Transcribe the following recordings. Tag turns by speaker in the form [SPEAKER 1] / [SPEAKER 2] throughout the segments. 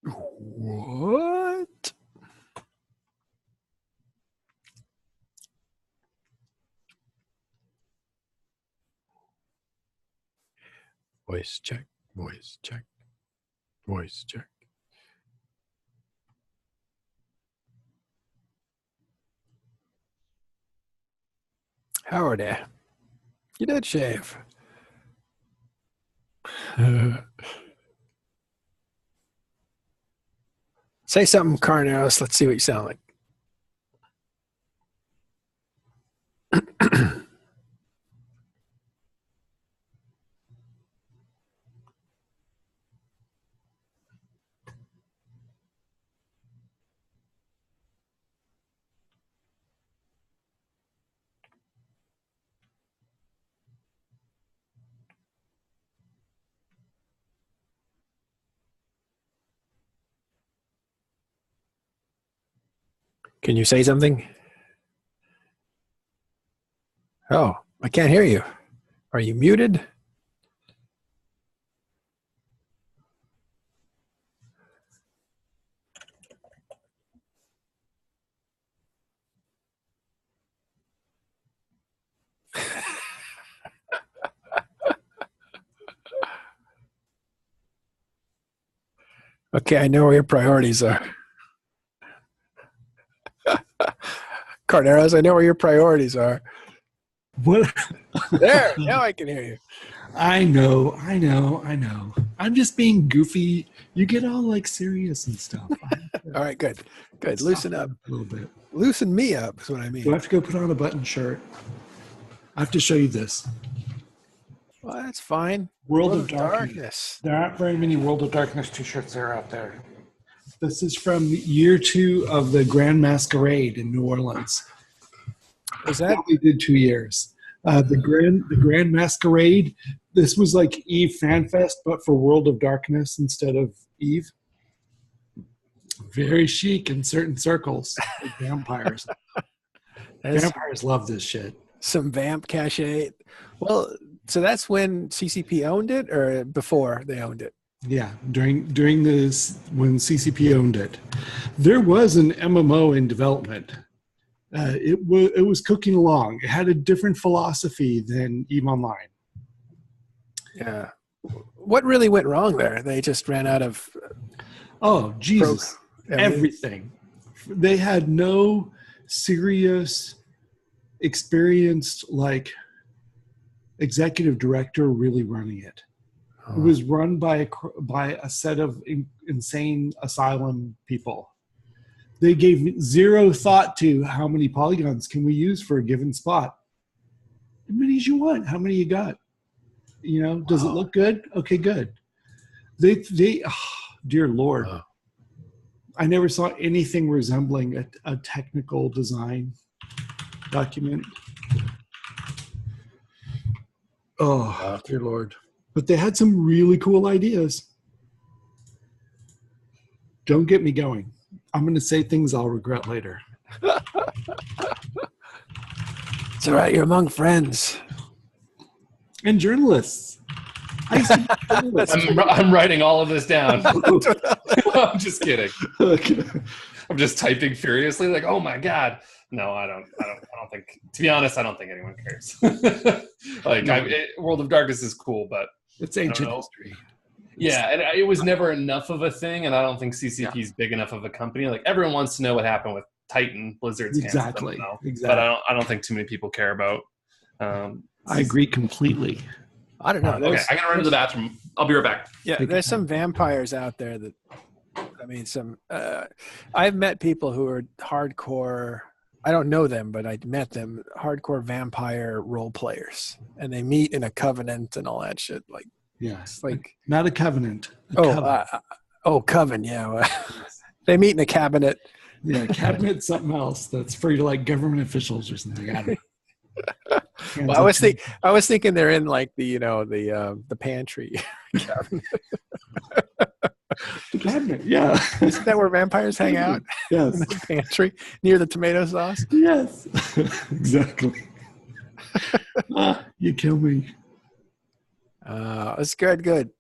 [SPEAKER 1] What? Voice check, voice check, voice check. Howdy. You did shave. Say something, Carneros. Let's see what you sound like. Can you say something? Oh, I can't hear you. Are you muted? Okay, I know where your priorities are. Carneros, I know where your priorities are.
[SPEAKER 2] What?
[SPEAKER 1] There, now I can hear you.
[SPEAKER 2] I know. I'm just being goofy. You get all like serious and stuff.
[SPEAKER 1] All right, good. Loosen up
[SPEAKER 2] a little bit.
[SPEAKER 1] Loosen me up is what I mean.
[SPEAKER 2] Do I have to go put on a button shirt? I have to show you this.
[SPEAKER 1] Well, that's fine.
[SPEAKER 2] World of Darkness. There aren't very many World of Darkness t-shirts that are out there. This is from year 2 of the Grand Masquerade in New Orleans.
[SPEAKER 1] Is that?
[SPEAKER 2] We did 2 years. The Grand Masquerade. This was like Eve Fan Fest, but for World of Darkness instead of Eve. Very chic in certain circles. Like vampires. Vampires love this shit.
[SPEAKER 1] Some vamp cachet. Well, so that's when CCP owned it, or before they owned it?
[SPEAKER 2] Yeah, during this, when CCP owned it, there was an MMO in development. It was cooking along. It had a different philosophy than EVE Online.
[SPEAKER 1] Yeah. What really went wrong there? They just ran out of.
[SPEAKER 2] Oh Jesus! Everything. They had no serious, experienced like executive director really running it. It was run by a set of insane asylum people. They gave zero thought to how many polygons can we use for a given spot. How many as you want? How many you got? You know, does it look good? Okay, good. They dear Lord. I never saw anything resembling a technical design document. Oh, dear Lord. But they had some really cool ideas. Don't get me going. I'm going to say things I'll regret later.
[SPEAKER 1] It's all right. You're among friends.
[SPEAKER 2] And journalists.
[SPEAKER 3] I'm writing all of this down. I'm just kidding.
[SPEAKER 2] Okay.
[SPEAKER 3] I'm just typing furiously like, oh my God. No, I don't think, to be honest, I don't think anyone cares. World of Darkness is cool, but
[SPEAKER 2] it's ancient history.
[SPEAKER 3] Yeah, and it was never enough of a thing, and I don't think CCP is big enough of a company. Like, everyone wants to know what happened with Titan, Blizzard's
[SPEAKER 2] exactly.
[SPEAKER 3] But I don't think too many people care about.
[SPEAKER 2] I agree completely.
[SPEAKER 1] I don't know.
[SPEAKER 3] Okay, I gotta run to the bathroom. I'll be right back.
[SPEAKER 1] Yeah, there's some vampires out there that, I mean, I've met people who are hardcore. I don't know them, but I met them. Hardcore vampire role players, and they meet in a covenant and all that shit. Like,
[SPEAKER 2] yeah,
[SPEAKER 1] it's like
[SPEAKER 2] not a covenant.
[SPEAKER 1] Coven. Yeah, they meet in a cabinet.
[SPEAKER 2] Yeah, cabinet something else that's for like government officials or something. I don't know.
[SPEAKER 1] Well, I was thinking they're in like the pantry cabinet.
[SPEAKER 2] The cabinet, yeah.
[SPEAKER 1] Isn't that where vampires hang out?
[SPEAKER 2] Yes.
[SPEAKER 1] In the pantry near the tomato sauce?
[SPEAKER 2] Yes. Exactly. You kill me.
[SPEAKER 1] It's good.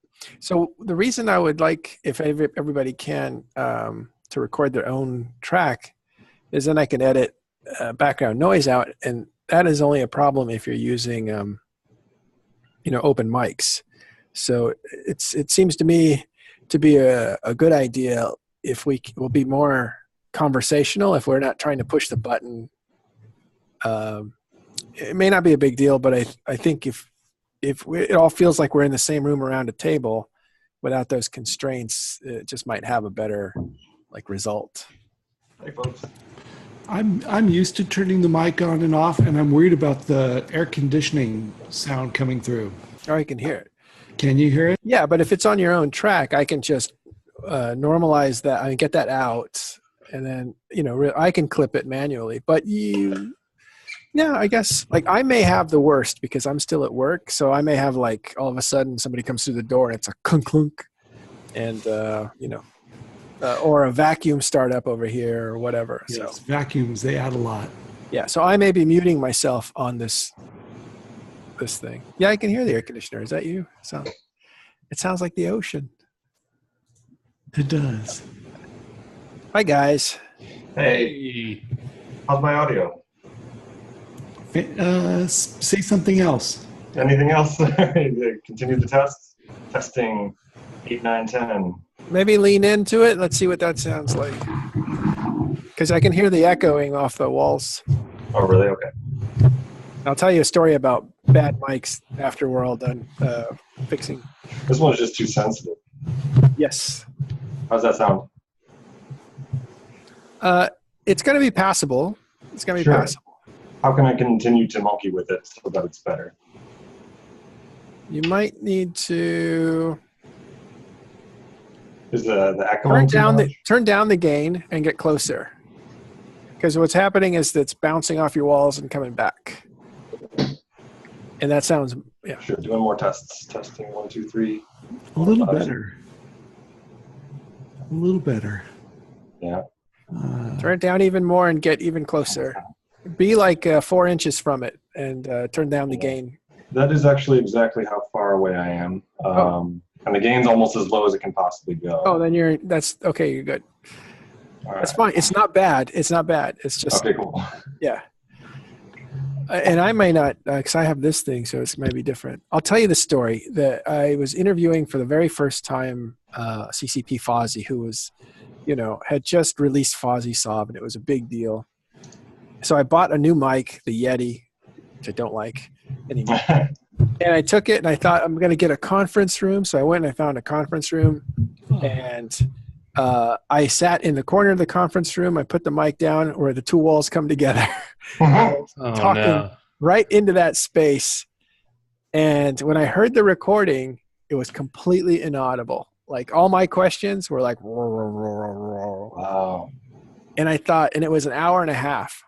[SPEAKER 1] So the reason I would like, if everybody can, to record their own track, is then I can edit background noise out, and that is only a problem if you're using, open mics. So it seems to me to be a good idea if will be more conversational, if we're not trying to push the button. It may not be a big deal, but I think if it all feels like we're in the same room around a table without those constraints, it just might have a better result.
[SPEAKER 4] Hey, folks.
[SPEAKER 2] I'm used to turning the mic on and off, and I'm worried about the air conditioning sound coming through.
[SPEAKER 1] Or I can hear it.
[SPEAKER 2] Can you hear it?
[SPEAKER 1] Yeah, but if it's on your own track, I can just normalize that. I can get that out, and then I can clip it manually. But I guess I may have the worst because I'm still at work, so I may have all of a sudden somebody comes through the door and it's a clunk clunk, and or a vacuum startup over here or whatever.
[SPEAKER 2] Yes,
[SPEAKER 1] so
[SPEAKER 2] vacuums, they add a lot.
[SPEAKER 1] Yeah, so I may be muting myself on this thing. Yeah, I can hear the air conditioner. Is that you? It sounds like the ocean.
[SPEAKER 2] It does.
[SPEAKER 1] Hi, guys.
[SPEAKER 4] Hey. How's my audio?
[SPEAKER 2] Say something else.
[SPEAKER 4] Anything else? Continue the test. Testing 8, 9, 10.
[SPEAKER 1] Maybe lean into it. Let's see what that sounds like. Because I can hear the echoing off the walls.
[SPEAKER 4] Oh, really? Okay.
[SPEAKER 1] I'll tell you a story about bad mics after we're all done fixing.
[SPEAKER 4] This one's just too sensitive.
[SPEAKER 1] Yes.
[SPEAKER 4] How's that sound?
[SPEAKER 1] It's going to be passable. It's going to be passable.
[SPEAKER 4] How can I continue to monkey with it so that it's better?
[SPEAKER 1] You might need to
[SPEAKER 4] Is the echoing
[SPEAKER 1] turn down the gain and get closer. Because what's happening is that it's bouncing off your walls and coming back. And that sounds, yeah.
[SPEAKER 4] Sure, doing more tests. Testing 1, 2, 3.
[SPEAKER 2] A little better. A little better.
[SPEAKER 4] Yeah.
[SPEAKER 1] Turn it down even more and get even closer. Be 4 inches from it and turn down the gain.
[SPEAKER 4] That is actually exactly how far away I am. And the gain's almost as low as it can possibly go.
[SPEAKER 1] Oh, then that's okay. You're good.
[SPEAKER 4] All right.
[SPEAKER 1] That's fine. It's not bad. It's just,
[SPEAKER 4] okay, cool.
[SPEAKER 1] Yeah. And I may not, because I have this thing, so it's maybe different. I'll tell you the story that I was interviewing for the very first time CCP Fozzy, who was, had just released Fozzy Sob, and it was a big deal. So I bought a new mic, the Yeti, which I don't like anymore. And I took it, and I thought I'm going to get a conference room. So I went and I found a conference room, and I sat in the corner of the conference room. I put the mic down where the two walls come together. Talking right into that space. And when I heard the recording, it was completely inaudible. All my questions were like,
[SPEAKER 4] wow.
[SPEAKER 1] And I thought, and it was an hour and a half.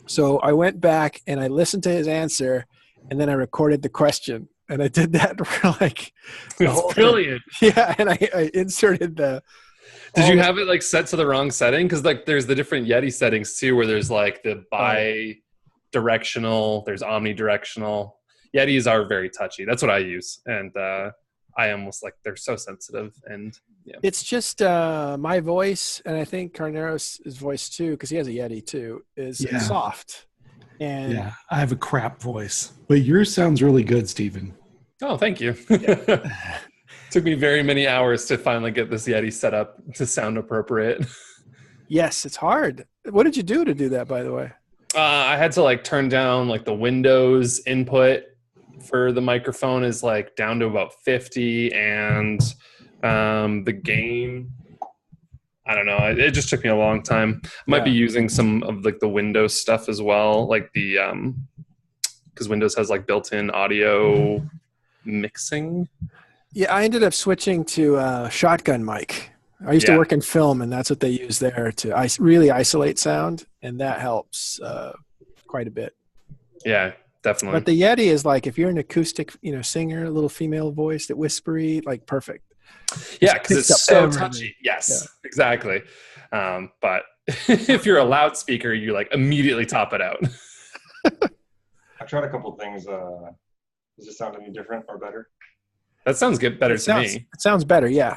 [SPEAKER 1] So I went back and I listened to his answer, and then I recorded the question. And I did that for
[SPEAKER 3] It's brilliant.
[SPEAKER 1] Yeah, and I inserted the.
[SPEAKER 3] Did you have it set to the wrong setting? Because there's the different Yeti settings too, where there's the bi-directional, there's omnidirectional. Yetis are very touchy. That's what I use, and I almost they're so sensitive. And yeah,
[SPEAKER 1] it's just my voice, and I think Carneros' voice too, because he has a Yeti too, is soft. And
[SPEAKER 2] yeah, I have a crap voice, but yours sounds really good, Stephen.
[SPEAKER 3] Oh, thank you. Took me very many hours to finally get this Yeti set up to sound appropriate.
[SPEAKER 1] Yes, it's hard. What did you do to do that, by the way?
[SPEAKER 3] I had to turn down the Windows input for the microphone is down to about 50, and the gain, I don't know. It just took me a long time. I might be using some of the Windows stuff as well, because Windows has built-in audio mixing.
[SPEAKER 1] Yeah, I ended up switching to shotgun mic. I used to work in film, and that's what they use there to really isolate sound, and that helps quite a bit.
[SPEAKER 3] Yeah, definitely.
[SPEAKER 1] But the Yeti is if you're an acoustic, singer, a little female voice, that whispery, perfect.
[SPEAKER 3] Yeah, because it's so touchy. Yes, exactly. But if you're a loudspeaker, you immediately top it out.
[SPEAKER 4] I've tried a couple things. Does it sound any different or better?
[SPEAKER 3] That sounds good. Better to me.
[SPEAKER 1] It sounds better. Yeah.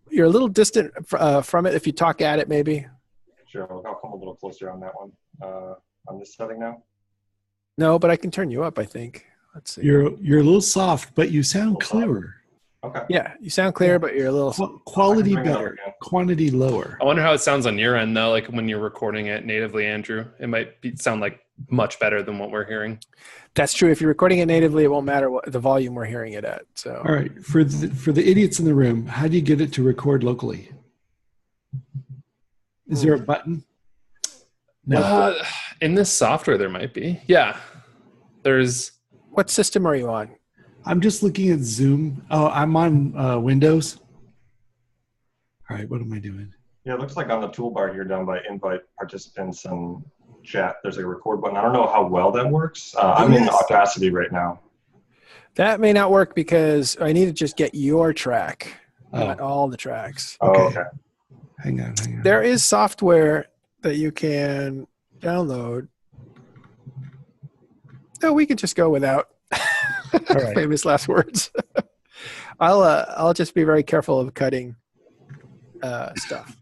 [SPEAKER 1] You're a little distant from it. If you talk at it, maybe.
[SPEAKER 4] Sure. I'll come a little closer on that one. On this setting now.
[SPEAKER 1] No, but I can turn you up, I think. Let's see.
[SPEAKER 2] You're a little soft, but you sound clearer.
[SPEAKER 4] Okay.
[SPEAKER 1] Yeah, you sound clear, but you're a little
[SPEAKER 2] quality better, quantity lower.
[SPEAKER 3] I wonder how it sounds on your end though. Like when you're recording it natively, Andrew, it might sound like much better than what we're hearing.
[SPEAKER 1] That's true. If you're recording it natively, it won't matter what the volume we're hearing it at. So,
[SPEAKER 2] all right, for the idiots in the room, how do you get it to record locally? Is there a button?
[SPEAKER 3] No. In this software, there might be. Yeah, there's.
[SPEAKER 1] What system are you on?
[SPEAKER 2] I'm just looking at Zoom. Oh, I'm on Windows. All right, what am I doing?
[SPEAKER 4] Yeah, it looks like on the toolbar here down by invite participants and chat, there's a record button. I don't know how well that works. I'm in Audacity right now.
[SPEAKER 1] That may not work because I need to just get your track, not all the tracks.
[SPEAKER 4] Okay.
[SPEAKER 2] Hang on.
[SPEAKER 1] There is software that you can download. No, we could just go without famous last words. I'll just be very careful of cutting stuff.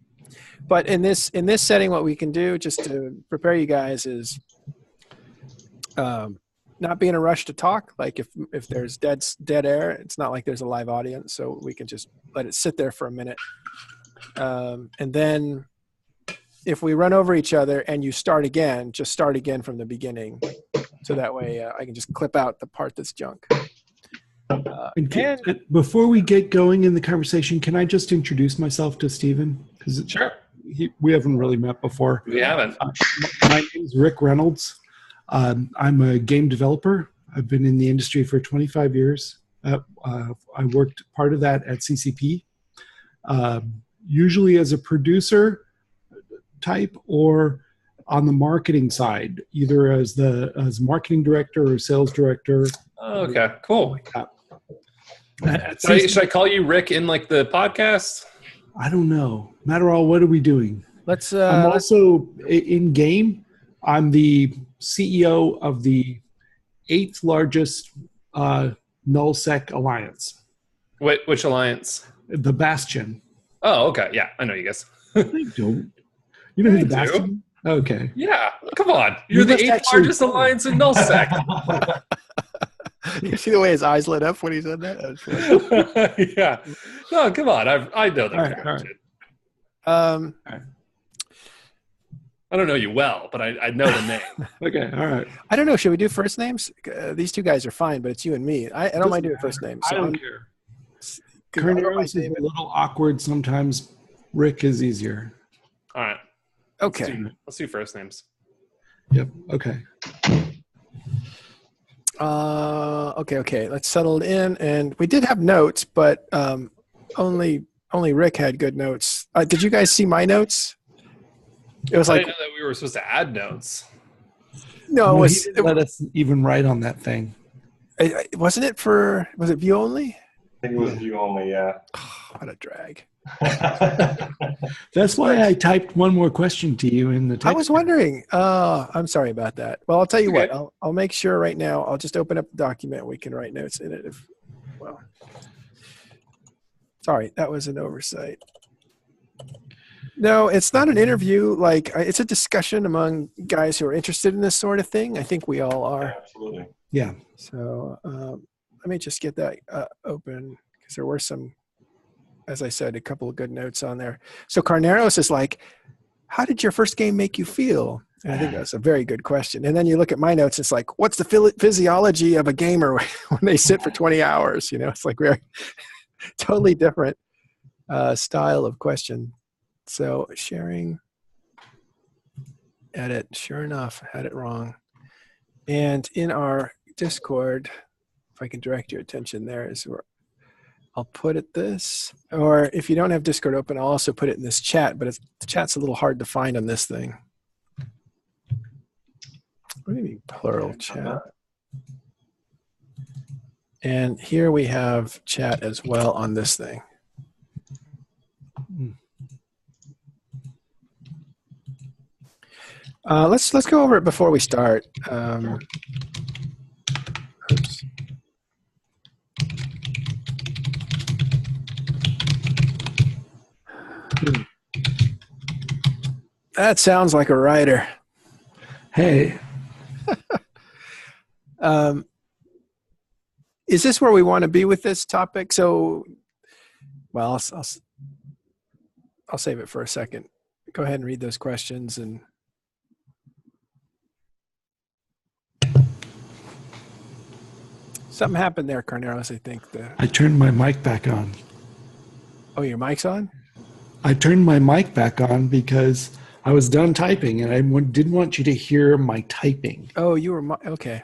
[SPEAKER 1] But in this setting, what we can do just to prepare you guys is not be in a rush to talk. Like if there's dead air, it's not like there's a live audience, so we can just let it sit there for a minute. And then if we run over each other and you start again, just start again from the beginning. So that way I can just clip out the part that's junk.
[SPEAKER 2] Before we get going in the conversation, can I just introduce myself to Stephen?
[SPEAKER 3] Sure.
[SPEAKER 2] We haven't really met before.
[SPEAKER 3] We haven't.
[SPEAKER 2] My name is Rick Reynolds. I'm a game developer. I've been in the industry for 25 years. I worked part of that at CCP, usually as a producer type or on the marketing side, either as marketing director or sales director.
[SPEAKER 3] Okay, cool. Should I call you Rick in like the podcast?
[SPEAKER 2] I don't know. Matterall, what are we doing?
[SPEAKER 1] I'm
[SPEAKER 2] also in game. I'm the CEO of the 8th largest nullsec alliance.
[SPEAKER 3] Which alliance?
[SPEAKER 2] The Bastion.
[SPEAKER 3] Oh, okay. Yeah, I know you guys.
[SPEAKER 2] I don't. You know who the Bastion? Okay.
[SPEAKER 3] Yeah, come on. You're the 8th largest alliance in nullsec.
[SPEAKER 1] You see the way his eyes lit up when he said that?
[SPEAKER 3] Yeah. No, come on. I know that.
[SPEAKER 2] All right.
[SPEAKER 3] I don't know you well, but I know the name.
[SPEAKER 2] Okay, all right.
[SPEAKER 1] I don't know. Should we do first names? These two guys are fine, but it's you and me. I don't mind doing first names.
[SPEAKER 2] So I don't care. Carneros is a little awkward sometimes. Rick is easier.
[SPEAKER 3] All right.
[SPEAKER 1] Okay.
[SPEAKER 3] Let's do first names.
[SPEAKER 2] Yep. Okay.
[SPEAKER 1] Okay. Let's settle it in. And we did have notes, but only Rick had good notes. Did you guys see my notes? It was
[SPEAKER 3] I
[SPEAKER 1] like
[SPEAKER 3] didn't know that we were supposed to add notes.
[SPEAKER 1] No,
[SPEAKER 2] he didn't let us even write on that thing.
[SPEAKER 1] Wasn't it was it view only?
[SPEAKER 4] I think it was view only, yeah.
[SPEAKER 1] What a drag.
[SPEAKER 2] That's why I typed one more question to you in the text.
[SPEAKER 1] I was wondering. I'm sorry about that. Well, I'll tell you what. I'll make sure right now. I'll just open up the document. We can write notes in it. Sorry, that was an oversight. No, it's not an interview. It's a discussion among guys who are interested in this sort of thing. I think we all are.
[SPEAKER 4] Yeah, absolutely.
[SPEAKER 2] Yeah.
[SPEAKER 1] So let me just get that open because there were some, as I said, a couple of good notes on there. So Carneros is like, how did your first game make you feel? And I think that's a very good question. And then you look at my notes, it's like, what's the physiology of a gamer when they sit for 20 hours? It's like we're totally different style of question. So sharing, edit, sure enough, had it wrong. And in our Discord, if I can direct your attention there, is where I'll put it this. Or if you don't have Discord open, I'll also put it in this chat, but the chat's a little hard to find on this thing. Maybe plural chat. And here we have chat as well on this thing. Let's go over it before we start. Oops. That sounds like a writer.
[SPEAKER 2] Hey.
[SPEAKER 1] Is this where we want to be with this topic? So, well, I'll save it for a second. Go ahead and read those questions. And something happened there, Carneros, I think.
[SPEAKER 2] I turned my mic back on.
[SPEAKER 1] Oh, your mic's on?
[SPEAKER 2] I turned my mic back on because I was done typing, and I didn't want you to hear my typing.
[SPEAKER 1] Oh, you were okay.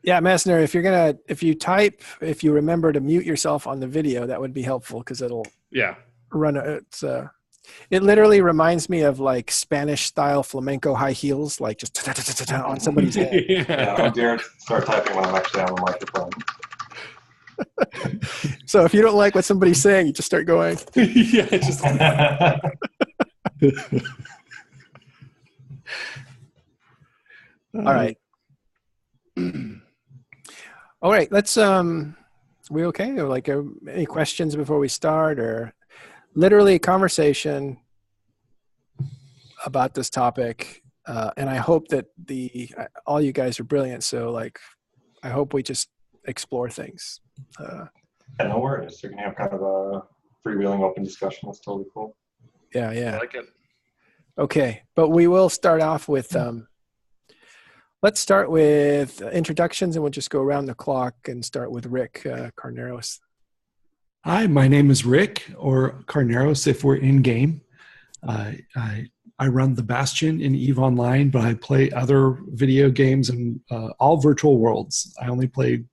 [SPEAKER 1] Yeah, Messner, if you type, if you remember to mute yourself on the video, that would be helpful because it'll run. It literally reminds me of like Spanish style flamenco high heels, like just on somebody's head.
[SPEAKER 4] Yeah, I don't dare start typing when I'm actually on the microphone.
[SPEAKER 1] So if you don't like what somebody's saying, you just start going.
[SPEAKER 3] Yeah, just.
[SPEAKER 1] All right. All right. Let's. We okay? Or like any questions before we start, or literally a conversation about this topic? And I hope that all you guys are brilliant. So like, I hope we just explore things.
[SPEAKER 4] Yeah, no worries. You can have kind of a freewheeling open discussion. That's totally cool.
[SPEAKER 1] Yeah.
[SPEAKER 3] I like it.
[SPEAKER 1] Okay, but we will start off with. Let's start with introductions, and we'll just go around the clock and start with Rick Carneros.
[SPEAKER 2] Hi, my name is Rick, or Carneros if we're in game. I run the Bastion in EVE Online, but I play other video games and all virtual worlds. I only play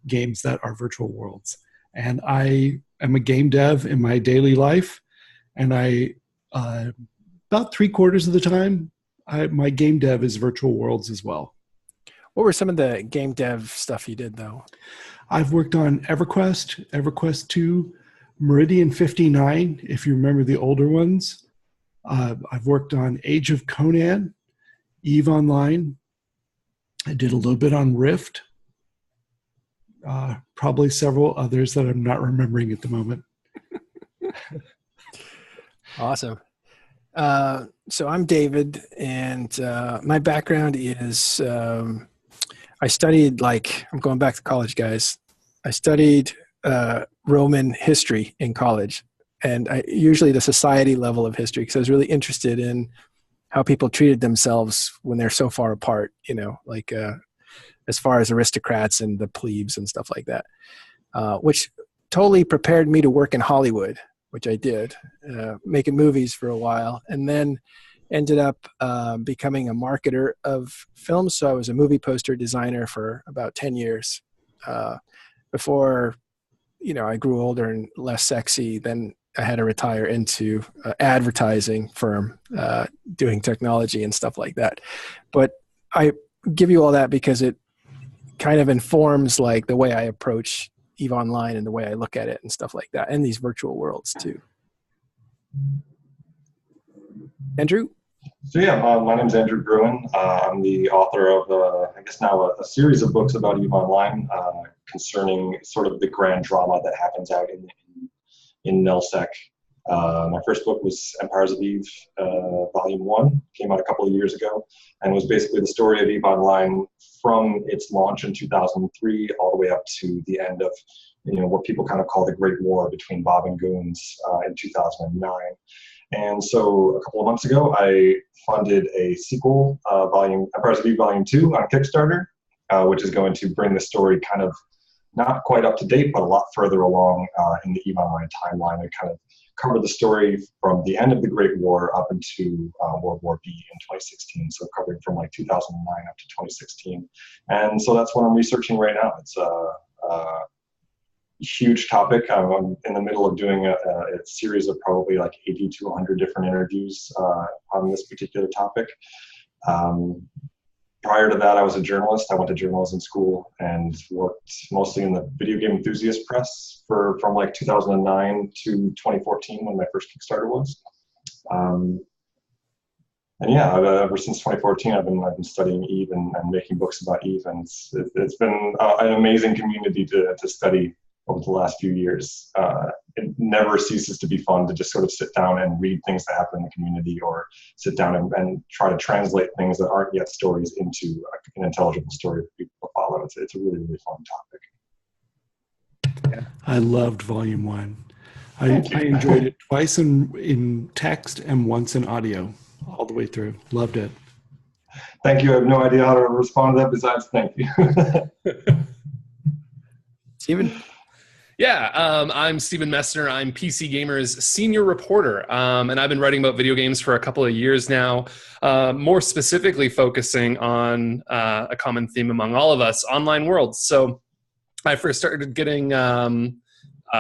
[SPEAKER 2] games that are virtual worlds. And I am a game dev in my daily life, and I about 3/4 of the time, my game dev is virtual worlds as well.
[SPEAKER 1] What were some of the game dev stuff you did, though?
[SPEAKER 2] I've worked on EverQuest, EverQuest 2, Meridian 59, if you remember the older ones. I've worked on Age of Conan, EVE Online. I did a little bit on Rift. Probably several others that I'm not remembering at the moment.
[SPEAKER 1] Awesome. So I'm David, and my background is I studied, I'm going back to college, guys. I studied Roman history in college, and usually the society level of history, because I was really interested in how people treated themselves when they're so far apart, as far as aristocrats and the plebes and stuff like that, which totally prepared me to work in Hollywood, which I did, making movies for a while, and then ended up becoming a marketer of films. So I was a movie poster designer for about 10 years before, I grew older and less sexy. Then I had to retire into advertising firm doing technology and stuff like that. But I give you all that because it kind of informs like the way I approach EVE Online and the way I look at it and stuff like that, and these virtual worlds too. Andrew?
[SPEAKER 4] So yeah, my name's Andrew Groen. I'm the author of, I guess now a series of books about EVE Online concerning sort of the grand drama that happens out in NullSec. My first book was Empires of EVE, Volume 1, came out a couple of years ago, and was basically the story of EVE Online from its launch in 2003 all the way up to the end of, what people kind of call the Great War between Bob and Goons in 2009. And so a couple of months ago, I funded a sequel, Empires of EVE Volume 2 on Kickstarter, which is going to bring the story kind of not quite up to date, but a lot further along in the EVE Online timeline, and kind of cover the story from the end of the Great War up into World War B in 2016, so covering from like 2009 up to 2016. And so that's what I'm researching right now. It's a huge topic. I'm in the middle of doing a series of probably like 80 to 100 different interviews on this particular topic. Prior to that, I was a journalist. I went to journalism school and worked mostly in the video game enthusiast press from like 2009 to 2014 when my first Kickstarter was. And yeah, ever since 2014, I've been studying EVE and making books about EVE, and it's been an amazing community to study over the last few years. It never ceases to be fun to just sort of sit down and read things that happen in the community, or sit down and try to translate things that aren't yet stories into an intelligible story for people to follow. It's a really, really fun topic.
[SPEAKER 2] Yeah. I loved Volume 1. I enjoyed it twice in text and once in audio, all the way through. Loved it.
[SPEAKER 4] Thank you. I have no idea how to respond to that besides thank you.
[SPEAKER 1] Steven?
[SPEAKER 3] Yeah, I'm Steven Messner. I'm PC Gamer's senior reporter, and I've been writing about video games for a couple of years now, more specifically focusing on a common theme among all of us, online worlds. So I first started getting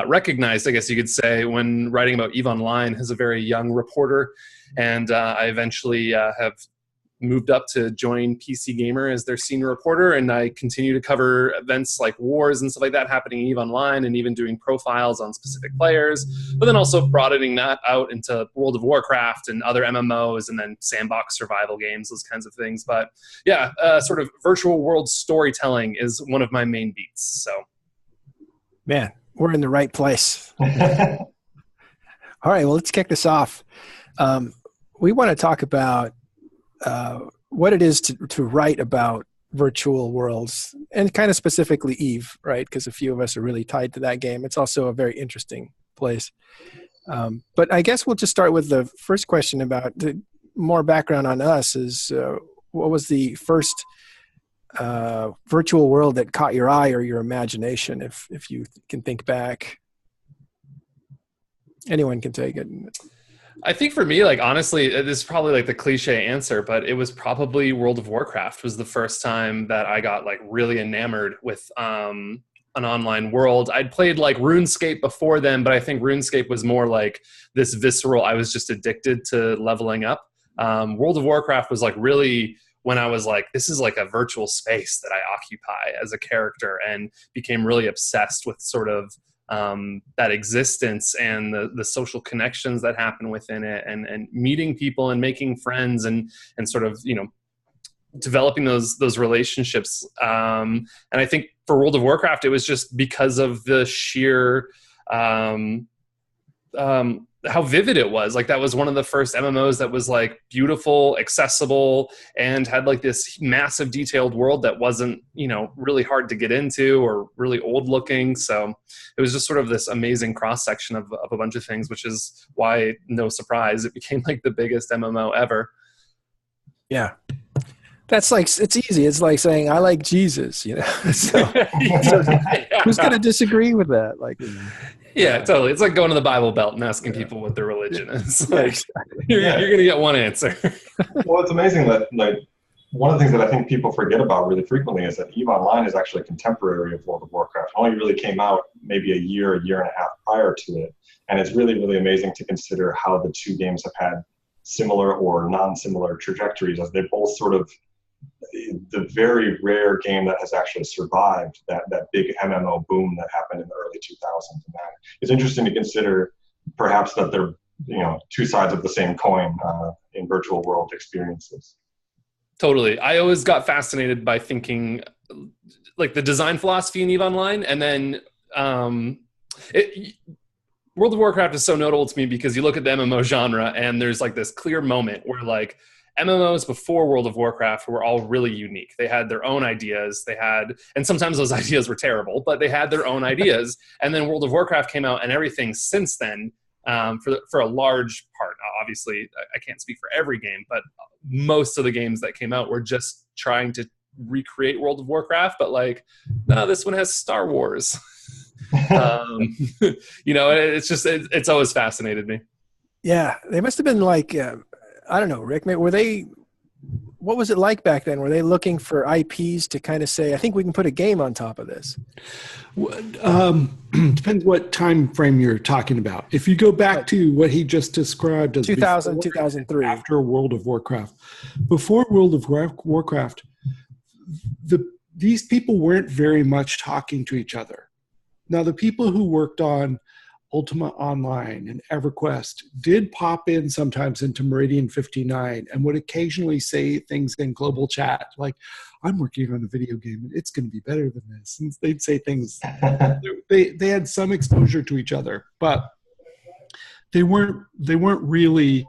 [SPEAKER 3] recognized, I guess you could say, when writing about EVE Online as a very young reporter, and I eventually have moved up to join PC Gamer as their senior reporter, and I continue to cover events like wars and stuff like that happening in EVE Online, and even doing profiles on specific players, but then also broadening that out into World of Warcraft and other MMOs, and then sandbox survival games, those kinds of things. But yeah, sort of virtual world storytelling is one of my main beats. So,
[SPEAKER 1] man, we're in the right place. All right, well, let's kick this off. We want to talk about what it is to write about virtual worlds, and kind of specifically EVE, right? Because a few of us are really tied to that game. It's also a very interesting place. But I guess we'll just start with the first question about the more background on us is what was the first virtual world that caught your eye or your imagination, if you can think back? Anyone can take it.
[SPEAKER 3] I think for me, like, honestly, this is probably like the cliche answer, but it was probably World of Warcraft was the first time that I got like really enamored with an online world. I'd played like RuneScape before then, but I think RuneScape was more like this visceral, I was just addicted to leveling up. World of Warcraft was like really when I was like, this is like a virtual space that I occupy as a character, and became really obsessed with sort of that existence and the social connections that happen within it, and meeting people and making friends and sort of, you know, developing those relationships. And I think for World of Warcraft, it was just because of the sheer how vivid it was. Like, that was one of the first MMOs that was like beautiful, accessible, and had like this massive detailed world that wasn't, you know, really hard to get into or really old looking. So it was just sort of this amazing cross section of a bunch of things, which is why, no surprise, it became like the biggest MMO ever.
[SPEAKER 1] Yeah. That's like, it's easy. It's like saying, I like Jesus, you know? So who's going to disagree with that? Like,
[SPEAKER 3] yeah, totally. It's like going to the Bible Belt and asking people what their religion is. Like,
[SPEAKER 1] exactly.
[SPEAKER 3] you're going to get one answer.
[SPEAKER 4] Well, it's amazing that, like, one of the things that I think people forget about really frequently is that EVE Online is actually contemporary of World of Warcraft. It only really came out maybe a year and a half prior to it. And it's really, really amazing to consider how the two games have had similar or non-similar trajectories, as they both sort of, the very rare game that has actually survived that big MMO boom that happened in the early 2000s. And that it's interesting to consider perhaps that they're, you know, two sides of the same coin in virtual world experiences.
[SPEAKER 3] Totally. I always got fascinated by thinking like the design philosophy in EVE Online, and then World of Warcraft is so notable to me because you look at the MMO genre and there's like this clear moment where like MMOs before World of Warcraft were all really unique. They had their own ideas. And sometimes those ideas were terrible, but they had their own ideas. And then World of Warcraft came out, and everything since then, for a large part, obviously, I can't speak for every game, but most of the games that came out were just trying to recreate World of Warcraft, but like, no, this one has Star Wars. You know, it's always fascinated me.
[SPEAKER 1] Yeah, they must have been like, I don't know, Rick, what was it like back then? Were they looking for IPs to kind of say, I think we can put a game on top of this?
[SPEAKER 2] Depends what time frame you're talking about. If you go back to what he just described as
[SPEAKER 1] 2000, 2003.
[SPEAKER 2] After World of Warcraft. Before World of Warcraft, these people weren't very much talking to each other. Now, the people who worked on Ultima Online and EverQuest did pop in sometimes into Meridian 59 and would occasionally say things in global chat like, I'm working on a video game and it's going to be better than this. And they'd say things. They had some exposure to each other, but they weren't really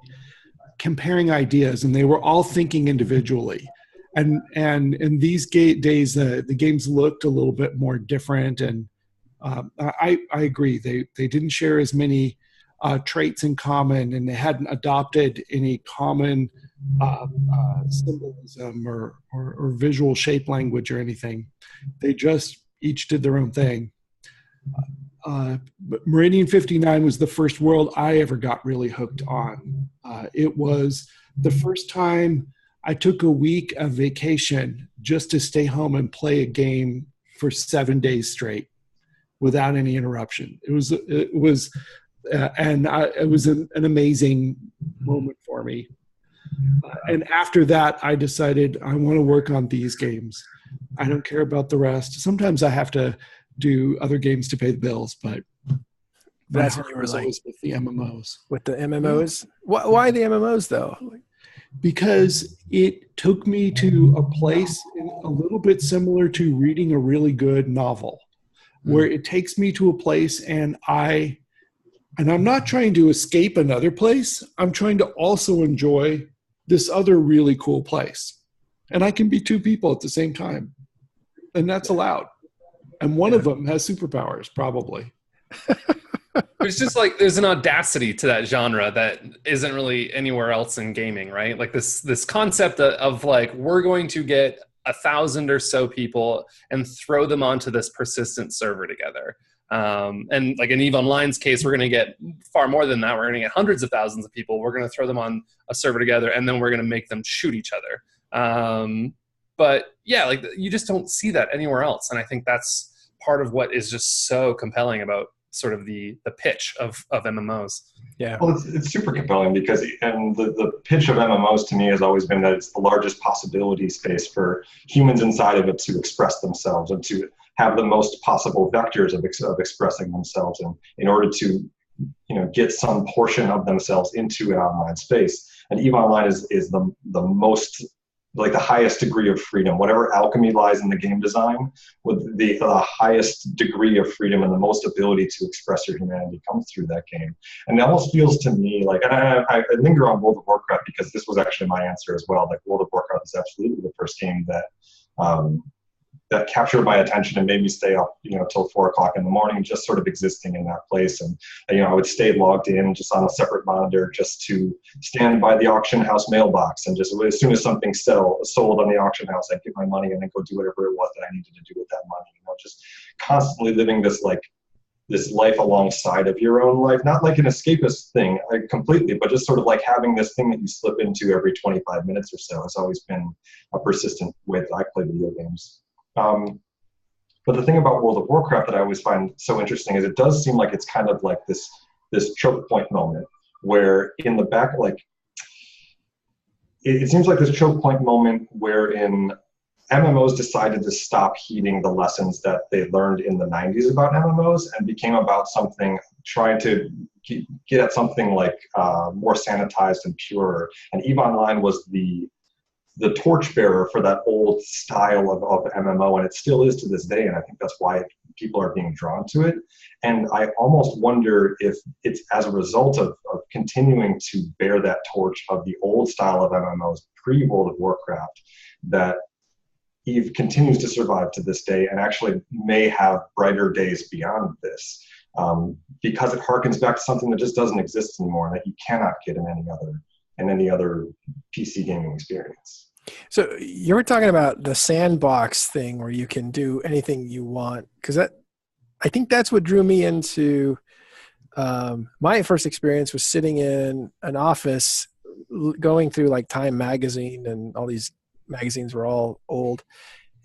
[SPEAKER 2] comparing ideas, and they were all thinking individually. And in these days, the games looked a little bit more different. And I agree. They didn't share as many traits in common, and they hadn't adopted any common symbolism or visual shape language or anything. They just each did their own thing. But Meridian 59 was the first world I ever got really hooked on. It was the first time I took a week of vacation just to stay home and play a game for 7 days straight without any interruption. It was an amazing moment for me. And after that, I decided I want to work on these games. I don't care about the rest. Sometimes I have to do other games to pay the bills, but
[SPEAKER 1] that's what you were like
[SPEAKER 2] with the MMOs.
[SPEAKER 1] With the MMOs? Yeah. Why the MMOs though?
[SPEAKER 2] Because it took me to a place a little bit similar to reading a really good novel, where it takes me to a place and I'm not trying to escape another place. I'm trying to also enjoy this other really cool place. And I can be two people at the same time. And that's allowed. And one of them has superpowers, probably.
[SPEAKER 3] It's just like there's an audacity to that genre that isn't really anywhere else in gaming, right? Like this concept of like, we're going to get 1,000 or so people and throw them onto this persistent server together. And like in EVE Online's case, we're going to get far more than that. We're going to get hundreds of thousands of people. We're going to throw them on a server together, and then we're going to make them shoot each other. But yeah, like you just don't see that anywhere else. And I think that's part of what is just so compelling about sort of the pitch of MMOs.
[SPEAKER 1] Yeah.
[SPEAKER 4] Well, it's super compelling because, and the pitch of MMOs to me has always been that it's the largest possibility space for humans inside of it to express themselves and to have the most possible vectors of expressing themselves, and in order to, get some portion of themselves into an online space. And EVE Online is the most, like the highest degree of freedom. Whatever alchemy lies in the game design, with the highest degree of freedom and the most ability to express your humanity comes through that game. And it almost feels to me like, and I linger on World of Warcraft because this was actually my answer as well. Like World of Warcraft is absolutely the first game that captured my attention and made me stay up, till 4 o'clock in the morning, just sort of existing in that place. And, I would stay logged in just on a separate monitor just to stand by the auction house mailbox. And just as soon as something sold on the auction house, I'd get my money and then go do whatever it was that I needed to do with that money. Just constantly living this life alongside of your own life, not like an escapist thing completely, but just sort of like having this thing that you slip into every 25 minutes or so has always been a persistent way that I play video games. But the thing about World of Warcraft that I always find so interesting is it does seem like it's kind of like this choke point moment where in the back, like it seems like this choke point moment wherein MMOs decided to stop heeding the lessons that they learned in the 90s about MMOs and became about something, trying to get at something like more sanitized and pure. And EVE Online was the torchbearer for that old style of MMO, and it still is to this day, and I think that's why people are being drawn to it. And I almost wonder if it's as a result of continuing to bear that torch of the old style of MMOs pre-World of Warcraft that EVE continues to survive to this day and actually may have brighter days beyond this, because it harkens back to something that just doesn't exist anymore, that you cannot get in any other PC gaming experience.
[SPEAKER 1] So you were talking about the sandbox thing where you can do anything you want, because I think that's what drew me into my first experience was sitting in an office going through like Time magazine, and all these magazines were all old.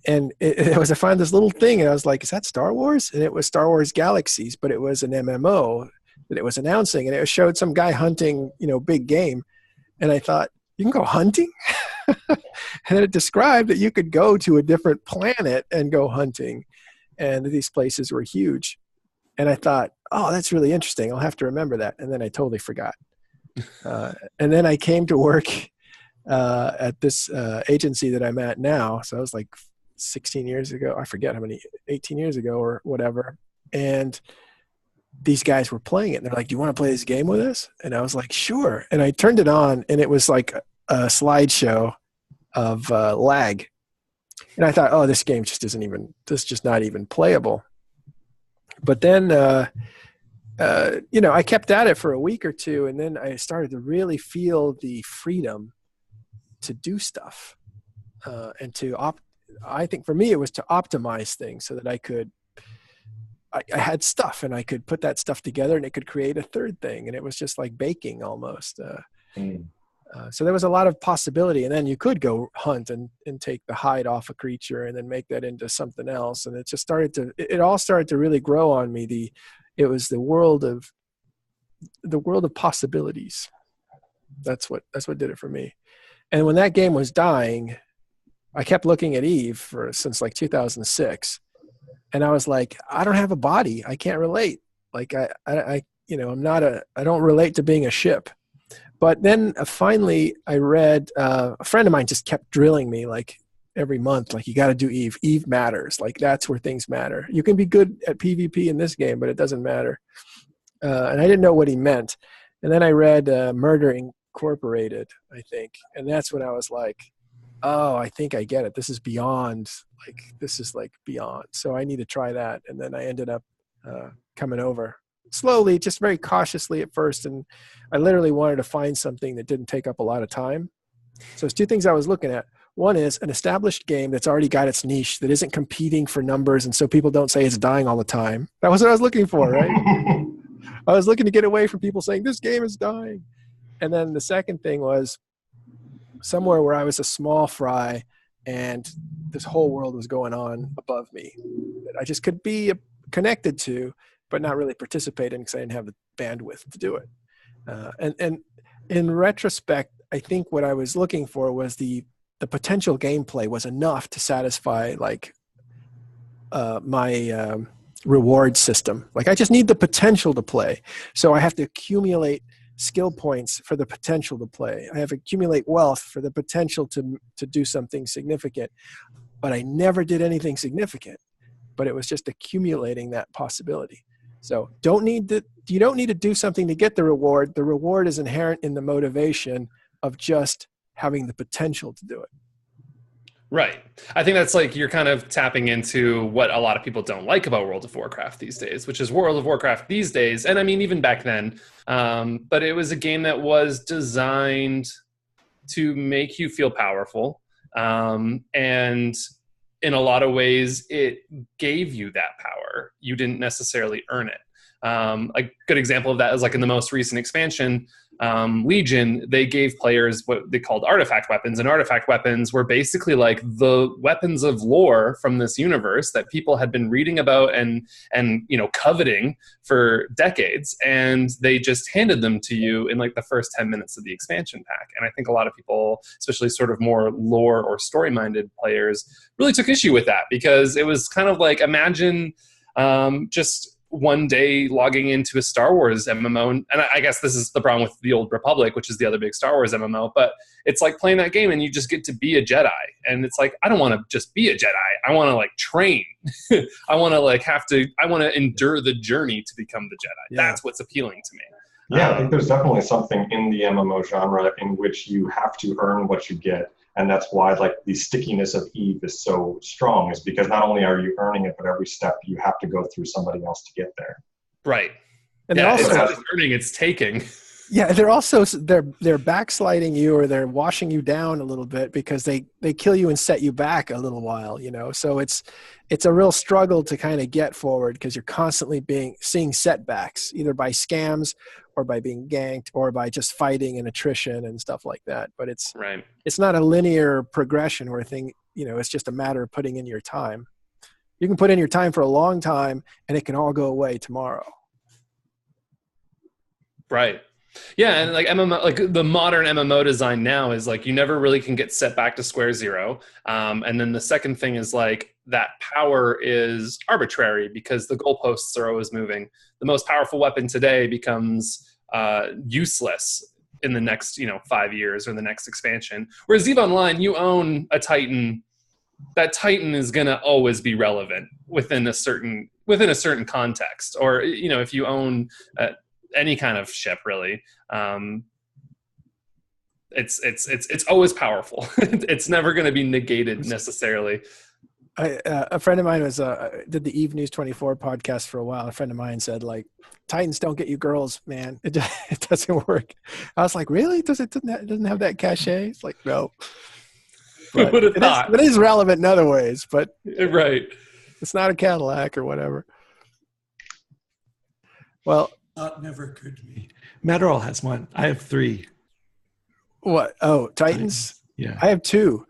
[SPEAKER 1] And it was, I found this little thing and I was like, is that Star Wars? And it was Star Wars Galaxies, but it was an MMO that it was announcing, and it showed some guy hunting, big game. And I thought, you can go hunting? And then it described that you could go to a different planet and go hunting. And these places were huge. And I thought, oh, that's really interesting. I'll have to remember that. And then I totally forgot. And then I came to work at this agency that I'm at now. So it was like 16 years ago. I forget how many, 18 years ago or whatever. And these guys were playing it. And they're like, "Do you want to play this game with us?" And I was like, "Sure." And I turned it on, and it was like a slideshow of lag. And I thought, "Oh, this game just isn't even, this is just not even playable." But then, I kept at it for a week or two, and then I started to really feel the freedom to do stuff and to I think for me, it was to optimize things so that I had stuff and I could put that stuff together and it could create a third thing. And it was just like baking almost. So there was a lot of possibility. And then you could go hunt and take the hide off a creature and then make that into something else. And it just it all started to really grow on me. It was the world of possibilities. That's what did it for me. And when that game was dying, I kept looking at Eve since like 2006. And I was like, I don't have a body. I can't relate. Like I don't relate to being a ship. But then finally I read, a friend of mine just kept drilling me like every month, like, you got to do Eve. Eve matters. Like, that's where things matter. You can be good at PvP in this game, but it doesn't matter. And I didn't know what he meant. And then I read Murder Incorporated, I think. And that's when I was like, oh, I think I get it. This is beyond, beyond. So I need to try that. And then I ended up coming over slowly, just very cautiously at first. And I literally wanted to find something that didn't take up a lot of time. So there's two things I was looking at. One is an established game that's already got its niche, that isn't competing for numbers, and so people don't say it's dying all the time. That was what I was looking for, right? I was looking to get away from people saying, this game is dying. And then the second thing was somewhere where I was a small fry and this whole world was going on above me that I just could be connected to, but not really participate in because I didn't have the bandwidth to do it. And in retrospect, I think what I was looking for was the potential gameplay was enough to satisfy my reward system. Like, I just need the potential to play. So I have to accumulate skill points for the potential to play. I have to accumulate wealth for the potential to do something significant. But I never did anything significant. But it was just accumulating that possibility. So you don't need to do something to get the reward. The reward is inherent in the motivation of just having the potential to do it.
[SPEAKER 3] Right. I think that's like, you're kind of tapping into what a lot of people don't like about World of Warcraft these days, which is World of Warcraft these days. And I mean, even back then, but it was a game that was designed to make you feel powerful. And in a lot of ways, it gave you that power. You didn't necessarily earn it. A good example of that is like in the most recent expansion, Legion, they gave players what they called artifact weapons, and artifact weapons were basically like the weapons of lore from this universe that people had been reading about and coveting for decades, and they just handed them to you in like the first 10 minutes of the expansion pack. And I think a lot of people, especially sort of more lore or story-minded players, really took issue with that, because it was kind of like, imagine just one day logging into a Star Wars MMO, and I guess this is the problem with the Old Republic, which is the other big Star Wars MMO, but it's like playing that game and you just get to be a Jedi, and it's like, I don't want to just be a Jedi. I want to like train. I want to endure the journey to become the Jedi. Yeah. That's what's appealing to me.
[SPEAKER 4] Yeah, I think there's definitely something in the MMO genre in which you have to earn what you get. And that's why like the stickiness of Eve is so strong, is because not only are you earning it, but every step you have to go through somebody else to get there.
[SPEAKER 3] Right.
[SPEAKER 1] And
[SPEAKER 3] yeah, it's not just earning, it's taking. Yeah,
[SPEAKER 1] they're also they're backsliding you, or they're washing you down a little bit, because they kill you and set you back a little while, So it's a real struggle to kind of get forward, because you're constantly seeing setbacks, either by scams or by being ganked or by just fighting and attrition and stuff like that. But it's not a linear progression where it's just a matter of putting in your time. You can put in your time for a long time and it can all go away tomorrow.
[SPEAKER 3] Right. Yeah, and like MMO, like the modern MMO design now is like, you never really can get set back to square zero. And then the second thing is like, that power is arbitrary because the goalposts are always moving. The most powerful weapon today becomes useless in the next 5 years or the next expansion. Whereas EVE Online, you own a Titan. That Titan is going to always be relevant within a certain context, or if you own any kind of ship, really, it's always powerful. It's never going to be negated necessarily.
[SPEAKER 1] A friend of mine did the Eve News 24 podcast for a while. A friend of mine said, like, Titans don't get you girls, man. It doesn't work. I was like, really? It doesn't have that cachet? It's like, no.
[SPEAKER 3] But would have thought.
[SPEAKER 1] It is relevant in other ways, but
[SPEAKER 3] right.
[SPEAKER 1] It's not a Cadillac or whatever. Well,
[SPEAKER 2] that never occurred to me. Matterall has one. I have 3.
[SPEAKER 1] What? Oh, Titans?
[SPEAKER 2] Yeah.
[SPEAKER 1] I have 2.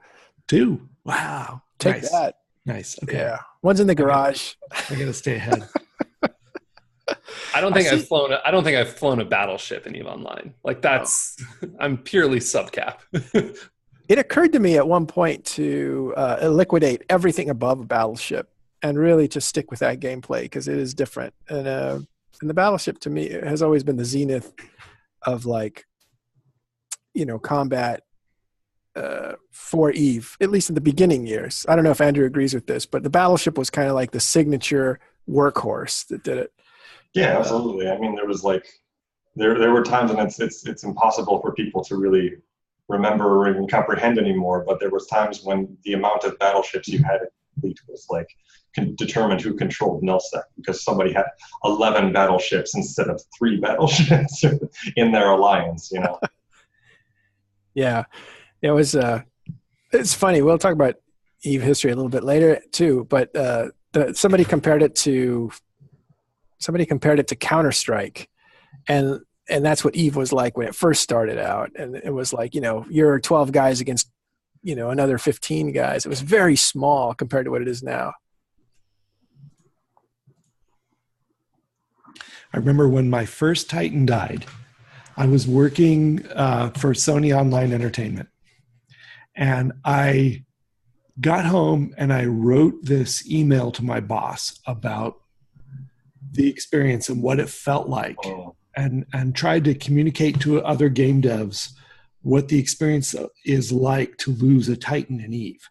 [SPEAKER 2] 2? Wow.
[SPEAKER 1] Take that.
[SPEAKER 2] Nice. Okay.
[SPEAKER 1] Yeah. One's in the garage.
[SPEAKER 2] I gotta stay ahead.
[SPEAKER 3] I don't think I've flown a battleship in EVE Online. Like I'm purely subcap.
[SPEAKER 1] It occurred to me at one point to liquidate everything above a battleship and really just stick with that gameplay because it is different. And the battleship to me has always been the zenith of combat for EVE, at least in the beginning years. I don't know if Andrew agrees with this, but the battleship was kind of like the signature workhorse that did it.
[SPEAKER 4] Yeah, absolutely. I mean, there was there were times, and it's impossible for people to really remember or even comprehend anymore, but there was times when the amount of battleships you had in the fleet was determined who controlled Nullsec, because somebody had 11 battleships instead of 3 battleships in their alliance,
[SPEAKER 1] Yeah, it was. It's funny. We'll talk about EVE history a little bit later too. But somebody compared it to Counter-Strike, and that's what EVE was like when it first started out. And it was like you're 12 guys against another 15 guys. It was very small compared to what it is now.
[SPEAKER 2] I remember when my first Titan died. I was working for Sony Online Entertainment, and I got home and I wrote this email to my boss about the experience and what it felt like, and tried to communicate to other game devs what the experience is like to lose a Titan in EVE.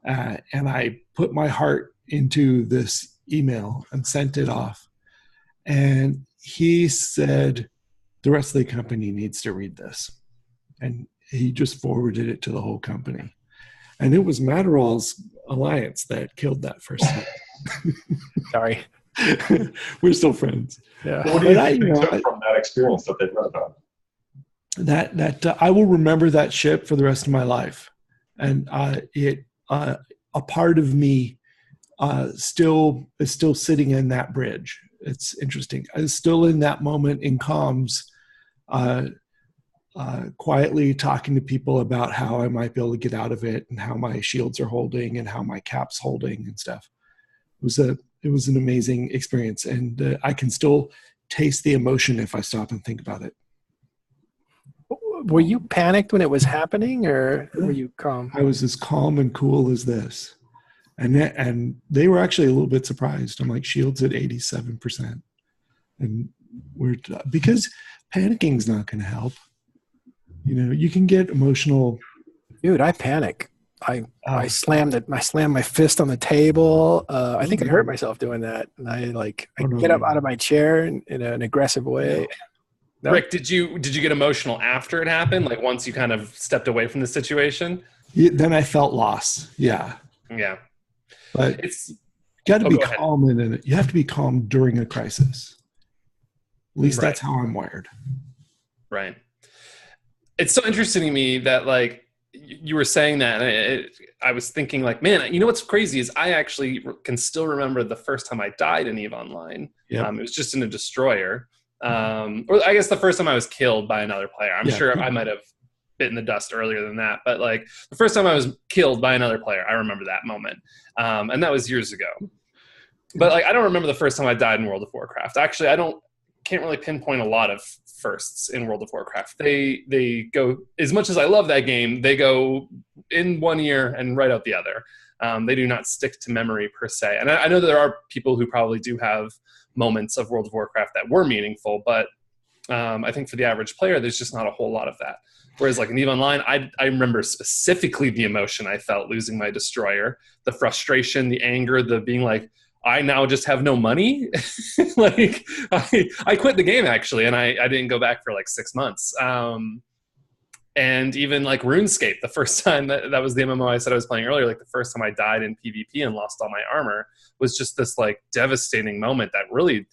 [SPEAKER 2] And I put my heart into this email and sent it off. And he said, the rest of the company needs to read this. And he just forwarded it to the whole company. And it was Matterall's alliance that killed that first time.
[SPEAKER 1] Sorry.
[SPEAKER 2] We're still friends.
[SPEAKER 4] Yeah. What do you think from that experience that they've read about?
[SPEAKER 2] That I will remember that ship for the rest of my life. And a part of me is still sitting in that bridge. It's interesting. I was still in that moment in comms, quietly talking to people about how I might be able to get out of it and how my shields are holding and how my cap's holding and stuff. It was an amazing experience, and I can still taste the emotion if I stop and think about it.
[SPEAKER 1] Were you panicked when it was happening, or were you calm?
[SPEAKER 2] I was as calm and cool as this. And they were actually a little bit surprised. I'm like, shields at 87%. And because panicking's not going to help. You can get emotional.
[SPEAKER 1] Dude, I panic. I slammed my fist on the table. I think I hurt myself doing that. And I get up out of my chair in an aggressive way.
[SPEAKER 3] No? Rick, did you get emotional after it happened? Like once you kind of stepped away from the situation?
[SPEAKER 2] Yeah, then I felt loss. Yeah.
[SPEAKER 3] Yeah.
[SPEAKER 2] But it's got to be calm in it. You have to be calm during a crisis. At least that's how I'm wired.
[SPEAKER 3] Right. It's so interesting to me that you were saying that, and I was thinking man, what's crazy is I actually can still remember the first time I died in EVE Online. Yep. It was just in a destroyer. Or I guess the first time I was killed by another player. I'm sure I might have bitten the dust earlier than that, but the first time I was killed by another player, I remember that moment. And that was years ago. But I don't remember the first time I died in World of Warcraft. Actually, can't really pinpoint a lot of firsts in World of Warcraft. They go, as much as I love that game, they go in one ear and right out the other. They do not stick to memory per se. And I know that there are people who probably do have moments of World of Warcraft that were meaningful, but I think for the average player, there's just not a whole lot of that. Whereas like in EVE Online, I remember specifically the emotion I felt losing my destroyer, the frustration, the anger, the being like, I now just have no money. Like I quit the game actually, and I didn't go back for like 6 months. And even like RuneScape, the first time that was the MMO I said I was playing earlier, like the first time I died in PvP and lost all my armor was just this like devastating moment that really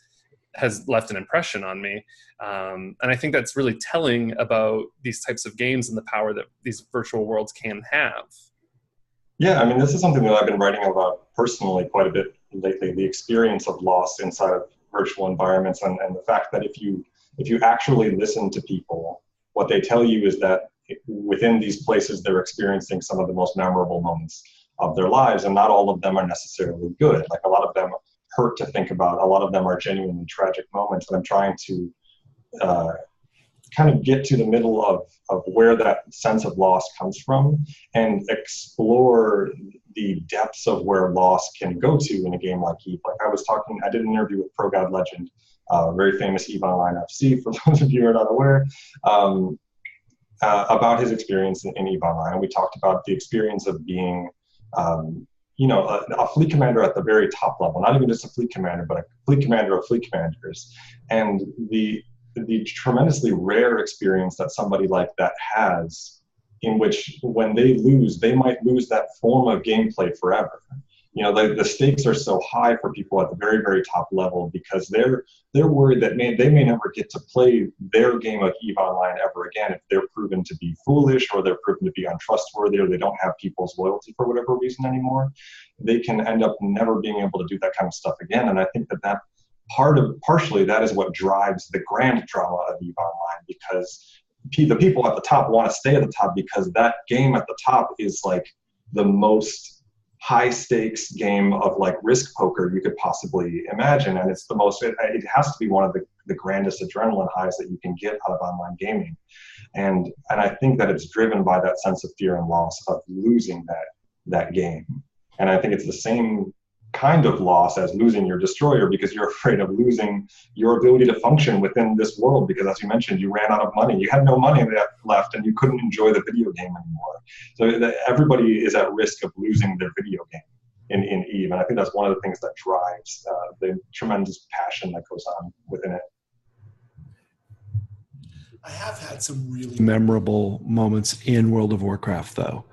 [SPEAKER 3] has left an impression on me. And I think that's really telling about these types of games and the power that these virtual worlds can have.
[SPEAKER 4] Yeah, I mean, this is something that I've been writing about personally quite a bit lately, the experience of loss inside of virtual environments, and the fact that if you actually listen to people, what they tell you is that within these places, they're experiencing some of the most memorable moments of their lives, and not all of them are necessarily good. Like a lot of them hurt to think about. A lot of them are genuinely tragic moments, and I'm trying to kind of get to the middle of where that sense of loss comes from and explore the depths of where loss can go to in a game like EVE. Like I did an interview with Pro God Legend, very famous EVE Online FC, for those of you who are not aware, about his experience in EVE Online. And we talked about the experience of being a fleet commander at the very top level, not even just a fleet commander, but a fleet commander of fleet commanders, and the tremendously rare experience that somebody like that has, in which when they lose, they might lose that form of gameplay forever. The stakes are so high for people at the very, very top level because they're worried that they may never get to play their game of EVE Online ever again if they're proven to be foolish, or they're proven to be untrustworthy, or they don't have people's loyalty for whatever reason anymore. They can end up never being able to do that kind of stuff again. And I think that partially that is what drives the grand drama of EVE Online, because the people at the top want to stay at the top because that game at the top is like the most high stakes game of like risk poker you could possibly imagine, and it's the most. It has to be one of the grandest adrenaline highs that you can get out of online gaming, and I think that it's driven by that sense of fear and loss of losing that game, and I think it's the same kind of loss as losing your destroyer, because you're afraid of losing your ability to function within this world, because as you mentioned, you ran out of money, you had no money left, and you couldn't enjoy the video game anymore. So everybody is at risk of losing their video game in EVE, and I think that's one of the things that drives the tremendous passion that goes on within it.
[SPEAKER 2] I have had some really memorable moments in World of Warcraft, though.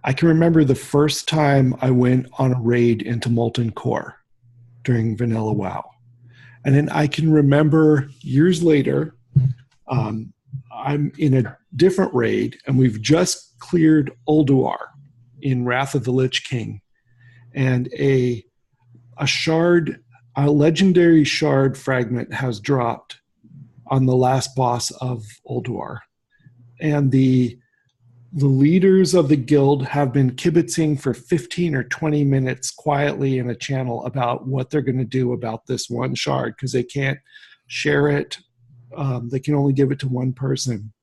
[SPEAKER 2] I can remember the first time I went on a raid into Molten Core during Vanilla WoW. And then I can remember years later, I'm in a different raid, and we've just cleared Ulduar in Wrath of the Lich King. And a legendary shard fragment has dropped on the last boss of Ulduar. And the leaders of the guild have been kibitzing for 15 or 20 minutes quietly in a channel about what they're going to do about this one shard, because they can't share it. They can only give it to one person.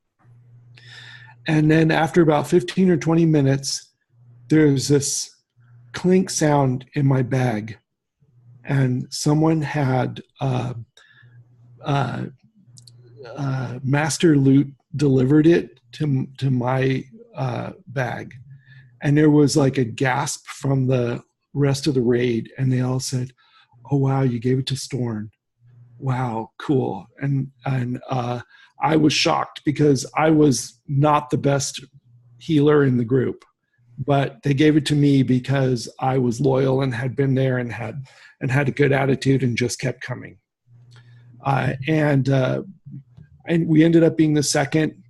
[SPEAKER 2] And then after about 15 or 20 minutes, there's this clink sound in my bag, and someone had Master Loot delivered it to my bag, and there was like a gasp from the rest of the raid, and they all said, "Oh wow, you gave it to Storn. Wow, cool." And I was shocked because I was not the best healer in the group, but they gave it to me because I was loyal and had been there and had a good attitude and just kept coming. And we ended up being the second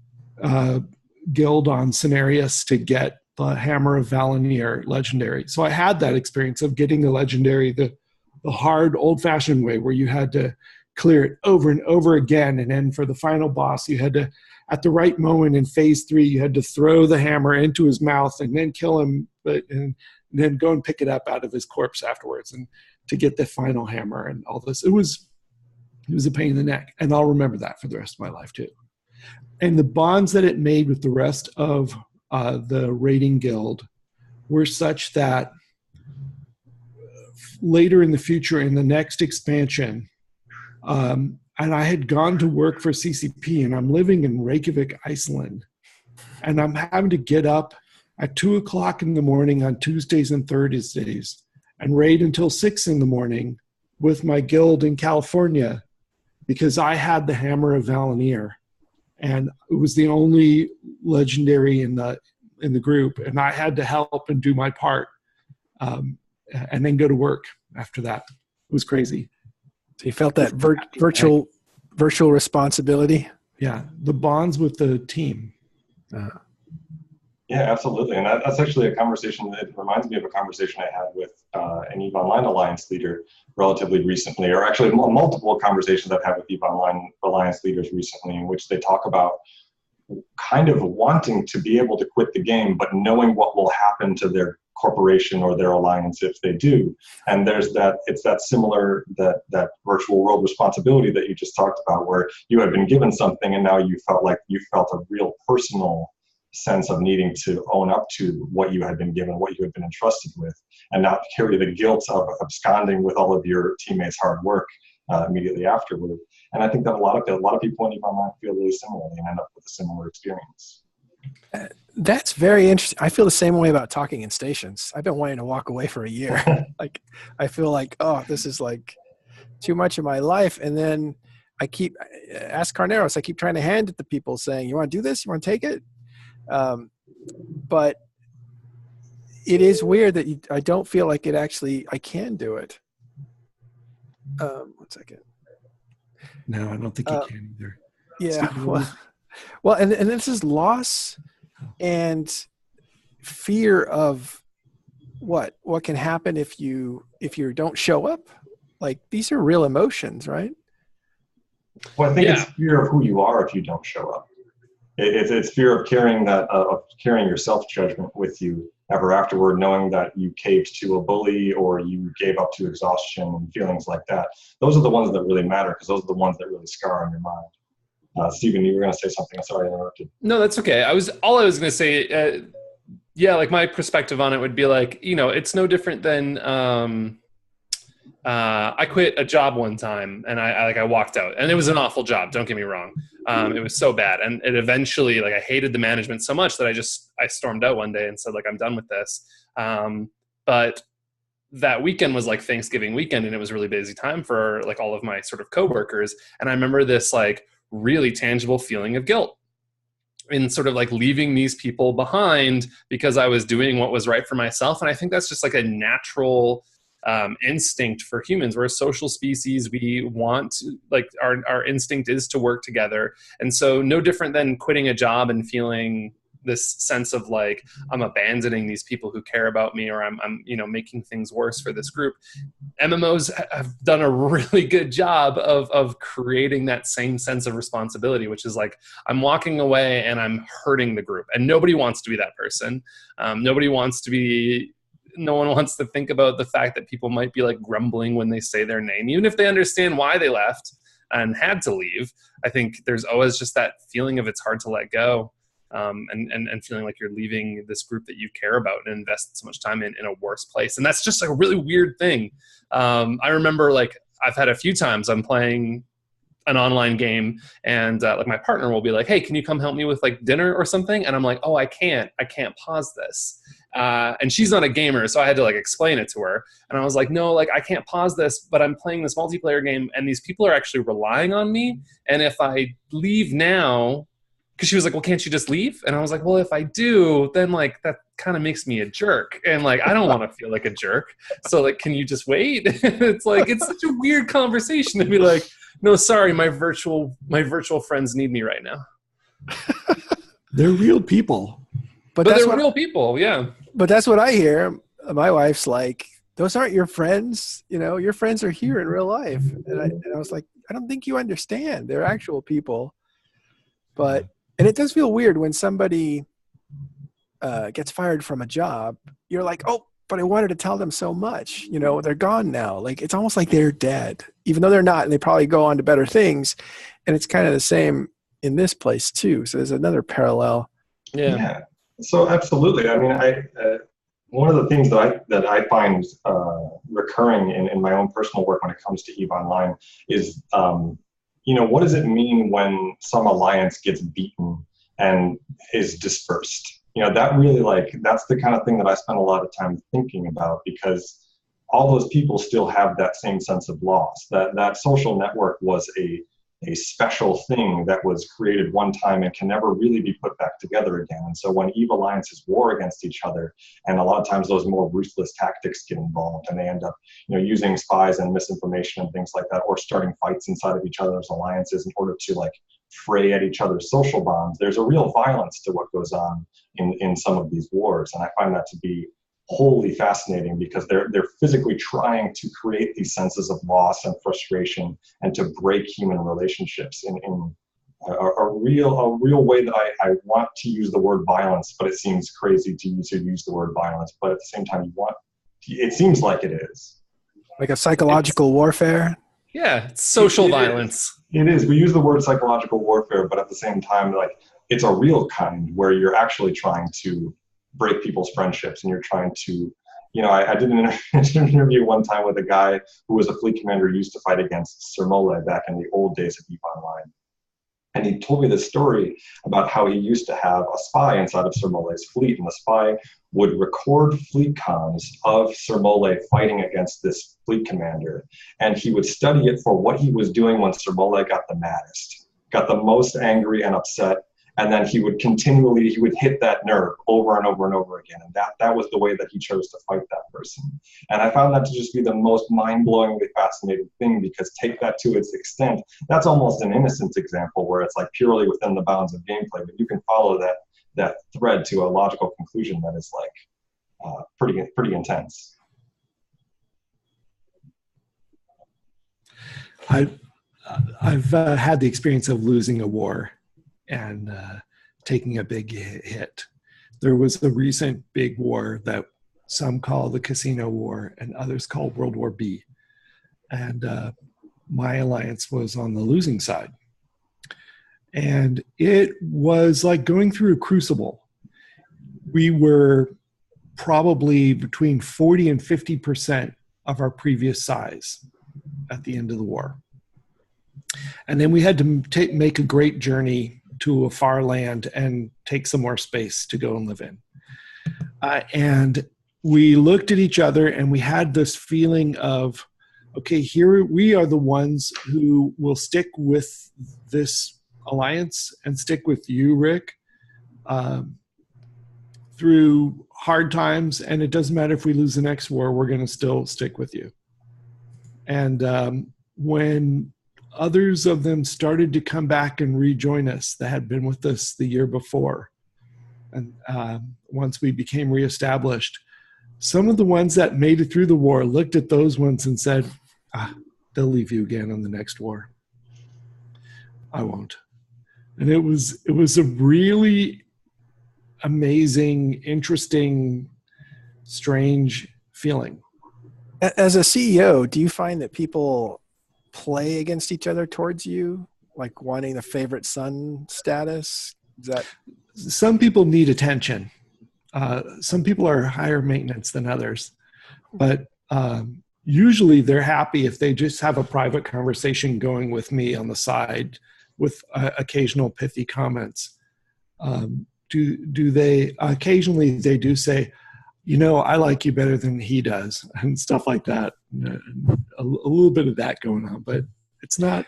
[SPEAKER 2] guild on Cenarius to get the Hammer of Valinir legendary. So I had that experience of getting the legendary the hard old-fashioned way, where you had to clear it over and over again, and then for the final boss you had to, at the right moment in phase 3, you had to throw the hammer into his mouth and then kill him, and then go and pick it up out of his corpse afterwards, and to get the final hammer and all this. It was a pain in the neck, and I'll remember that for the rest of my life too. And the bonds that it made with the rest of the raiding guild were such that later in the future, in the next expansion, And I had gone to work for CCP, and I'm living in Reykjavik, Iceland. And I'm having to get up at 2:00 in the morning on Tuesdays and Thursdays and raid until 6 in the morning with my guild in California because I had the Hammer of Valenier. And it was the only legendary in the group. And I had to help and do my part and then go to work after that. It was crazy.
[SPEAKER 1] So you felt that virtual responsibility?
[SPEAKER 2] Yeah, the bonds with the team.
[SPEAKER 4] Yeah, absolutely. And that's actually a conversation that reminds me of a conversation I had with an EVE Online Alliance leader relatively recently, or actually multiple conversations I've had with EVE Online Alliance leaders recently, in which they talk about kind of wanting to be able to quit the game, but knowing what will happen to their corporation or their alliance if they do. And there's it's that similar, that virtual world responsibility that you just talked about, where you had been given something and now you felt a real personal sense of needing to own up to what you had been given, what you had been entrusted with, and not carry the guilt of absconding with all of your teammates' hard work immediately afterward. And I think that a lot of people in EVE Online feel really similarly and end up with a similar experience.
[SPEAKER 1] That's very interesting. I feel the same way about talking in stations. I've been wanting to walk away for a year. Like, I feel like, oh, this is like too much of my life. And then ask Carneros, I keep trying to hand it to people saying, you want to do this? You want to take it? But it is weird that I don't feel like I can do it. 1 second.
[SPEAKER 2] No, I don't think you can either.
[SPEAKER 1] Yeah. Well, and this is loss and fear of what can happen if you don't show up. Like, these are real emotions, right?
[SPEAKER 4] Well, I think it's fear of who you are if you don't show up. It's fear of carrying your self-judgment with you ever afterward, knowing that you caved to a bully or you gave up to exhaustion and feelings like that. Those are the ones that really matter, because those are the ones that really scar on your mind. Stephen, you were going to say something. I'm sorry I interrupted.
[SPEAKER 3] No, that's okay. I was going to say, like my perspective on it would be like, it's no different than I quit a job one time and I walked out, and it was an awful job. Don't get me wrong. It was so bad. And it eventually, like, I hated the management so much that I stormed out one day and said, like, I'm done with this. But that weekend was like Thanksgiving weekend, and it was a really busy time for like all of my sort of coworkers. And I remember this like really tangible feeling of guilt in sort of like leaving these people behind because I was doing what was right for myself. And I think that's just like a natural instinct for humans. We're a social species. We want, like, our instinct is to work together. And so no different than quitting a job and feeling this sense of like, I'm abandoning these people who care about me, or I'm making things worse for this group. MMOs have done a really good job of creating that same sense of responsibility, which is like, I'm walking away and I'm hurting the group, and nobody wants to be that person. No one wants to think about the fact that people might be like grumbling when they say their name, even if they understand why they left and had to leave. I think there's always just that feeling of it's hard to let go, and feeling like you're leaving this group that you care about and invested so much time in a worse place. And that's just like a really weird thing. I remember, like, I've had a few times I'm playing an online game and like my partner will be like, hey, can you come help me with like dinner or something? And I'm like, oh, I can't pause this. And she's not a gamer, so I had to like explain it to her. And I was like, no, like, I can't pause this, but I'm playing this multiplayer game and these people are actually relying on me. And if I leave now, because she was like, well, can't you just leave? And I was like, well, if I do, then like that kind of makes me a jerk. And like, I don't want to feel like a jerk. So like, can you just wait? It's like, it's such a weird conversation to be like, no, sorry, my virtual friends need me right now.
[SPEAKER 2] They're real people.
[SPEAKER 3] But they're real people, yeah.
[SPEAKER 1] But that's what I hear. My wife's like, those aren't your friends. Your friends are here in real life. And I was like, I don't think you understand. They're actual people. And it does feel weird when somebody gets fired from a job. You're like, oh, but I wanted to tell them so much. They're gone now. Like, it's almost like they're dead, even though they're not. And they probably go on to better things. And it's kind of the same in this place too. So there's another parallel.
[SPEAKER 4] Yeah. So absolutely. I mean, one of the things that I find recurring in my own personal work when it comes to EVE Online is, what does it mean when some alliance gets beaten and is dispersed? That really, that's the kind of thing that I spend a lot of time thinking about, because all those people still have that same sense of loss. That social network was a special thing that was created one time and can never really be put back together again. And so when evil alliances war against each other, and a lot of times those more ruthless tactics get involved, and they end up using spies and misinformation and things like that, or starting fights inside of each other's alliances in order to fray at each other's social bonds, there's a real violence to what goes on in some of these wars. And I find that to be wholly fascinating, because they're physically trying to create these senses of loss and frustration and to break human relationships in a real way that I want to use the word violence, but it seems crazy to use the word violence. But at the same time, it seems like it is.
[SPEAKER 1] Like a psychological warfare?
[SPEAKER 3] Yeah, it's social violence.
[SPEAKER 4] It is. We use the word psychological warfare, but at the same time, it's a real kind where you're actually trying to break people's friendships, and you're trying to, I did an interview one time with a guy who was a fleet commander who used to fight against Sir Mole back in the old days of EVE Online. And he told me this story about how he used to have a spy inside of Sir Mole's fleet, and the spy would record fleet comms of Sir Mole fighting against this fleet commander, and he would study it for what he was doing when Sir Mole got the maddest, got the most angry and upset. And then he would hit that nerve over and over and over again. And that was the way that he chose to fight that person. And I found that to just be the most mind-blowingly fascinating thing, because take that to its extent, that's almost an innocent example where it's purely within the bounds of gameplay, but you can follow that thread to a logical conclusion that is pretty intense.
[SPEAKER 2] I've had the experience of losing a war and taking a big hit. There was a recent big war that some call the Casino War and others call World War B. And my alliance was on the losing side. And it was like going through a crucible. We were probably between 40 and 50% of our previous size at the end of the war. And then we had to make a great journey to a far land and take some more space to go and live in. And we looked at each other and we had this feeling of, okay, here we are the ones who will stick with this alliance and stick with you, Rick, through hard times. And it doesn't matter if we lose the next war, we're going to still stick with you. And when others of them started to come back and rejoin us that had been with us the year before, and once we became reestablished, some of the ones that made it through the war looked at those ones and said, they'll leave you again on the next war. I won't. And it was a really amazing, interesting, strange feeling.
[SPEAKER 1] As a CEO, do you find that people play against each other towards you, like wanting the favorite son status? Is that...
[SPEAKER 2] Some people need attention. Some people are higher maintenance than others, but usually they're happy if they just have a private conversation going with me on the side with occasional pithy comments. Do they occasionally they do say, I like you better than he does, and stuff like that. A little bit of that going on, but it's not.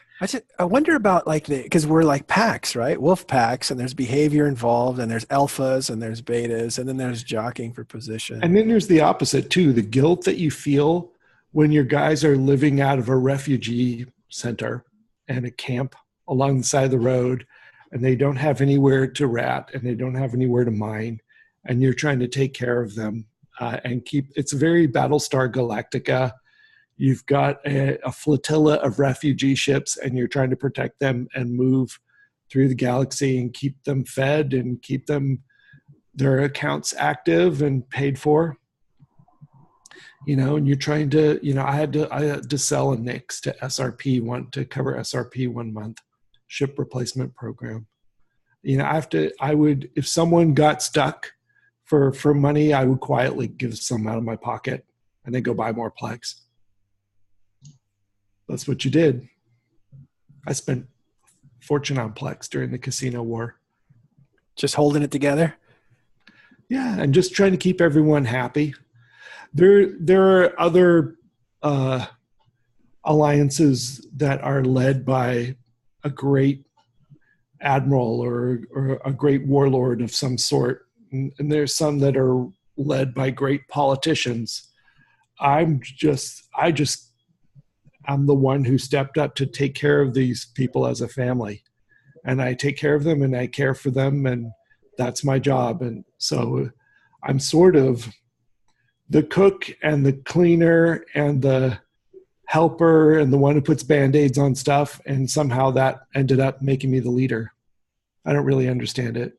[SPEAKER 1] I wonder about because we're like packs, right? Wolf packs, and there's behavior involved, and there's alphas, and there's betas, and then there's jockeying for position.
[SPEAKER 2] And then there's the opposite too, the guilt that you feel when your guys are living out of a refugee center and a camp along the side of the road, and they don't have anywhere to rat, and they don't have anywhere to mine, and you're trying to take care of them and keep. It's very Battlestar Galactica. You've got a flotilla of refugee ships, and you're trying to protect them and move through the galaxy and keep them fed and keep their accounts active and paid for. And you're trying to, I had to sell a Nix to SRP to cover SRP 1 month ship replacement program. If someone got stuck for money, I would quietly give some out of my pocket and then go buy more Plex. That's what you did. I spent Fortunomplex during the casino war.
[SPEAKER 1] Just holding it together.
[SPEAKER 2] Yeah, and just trying to keep everyone happy. There are other alliances that are led by a great admiral or a great warlord of some sort, and there's some that are led by great politicians. I'm the one who stepped up to take care of these people as a family, and I take care of them and I care for them, and that's my job. And so I'm sort of the cook and the cleaner and the helper and the one who puts Band-Aids on stuff, and somehow that ended up making me the leader. I don't really understand it.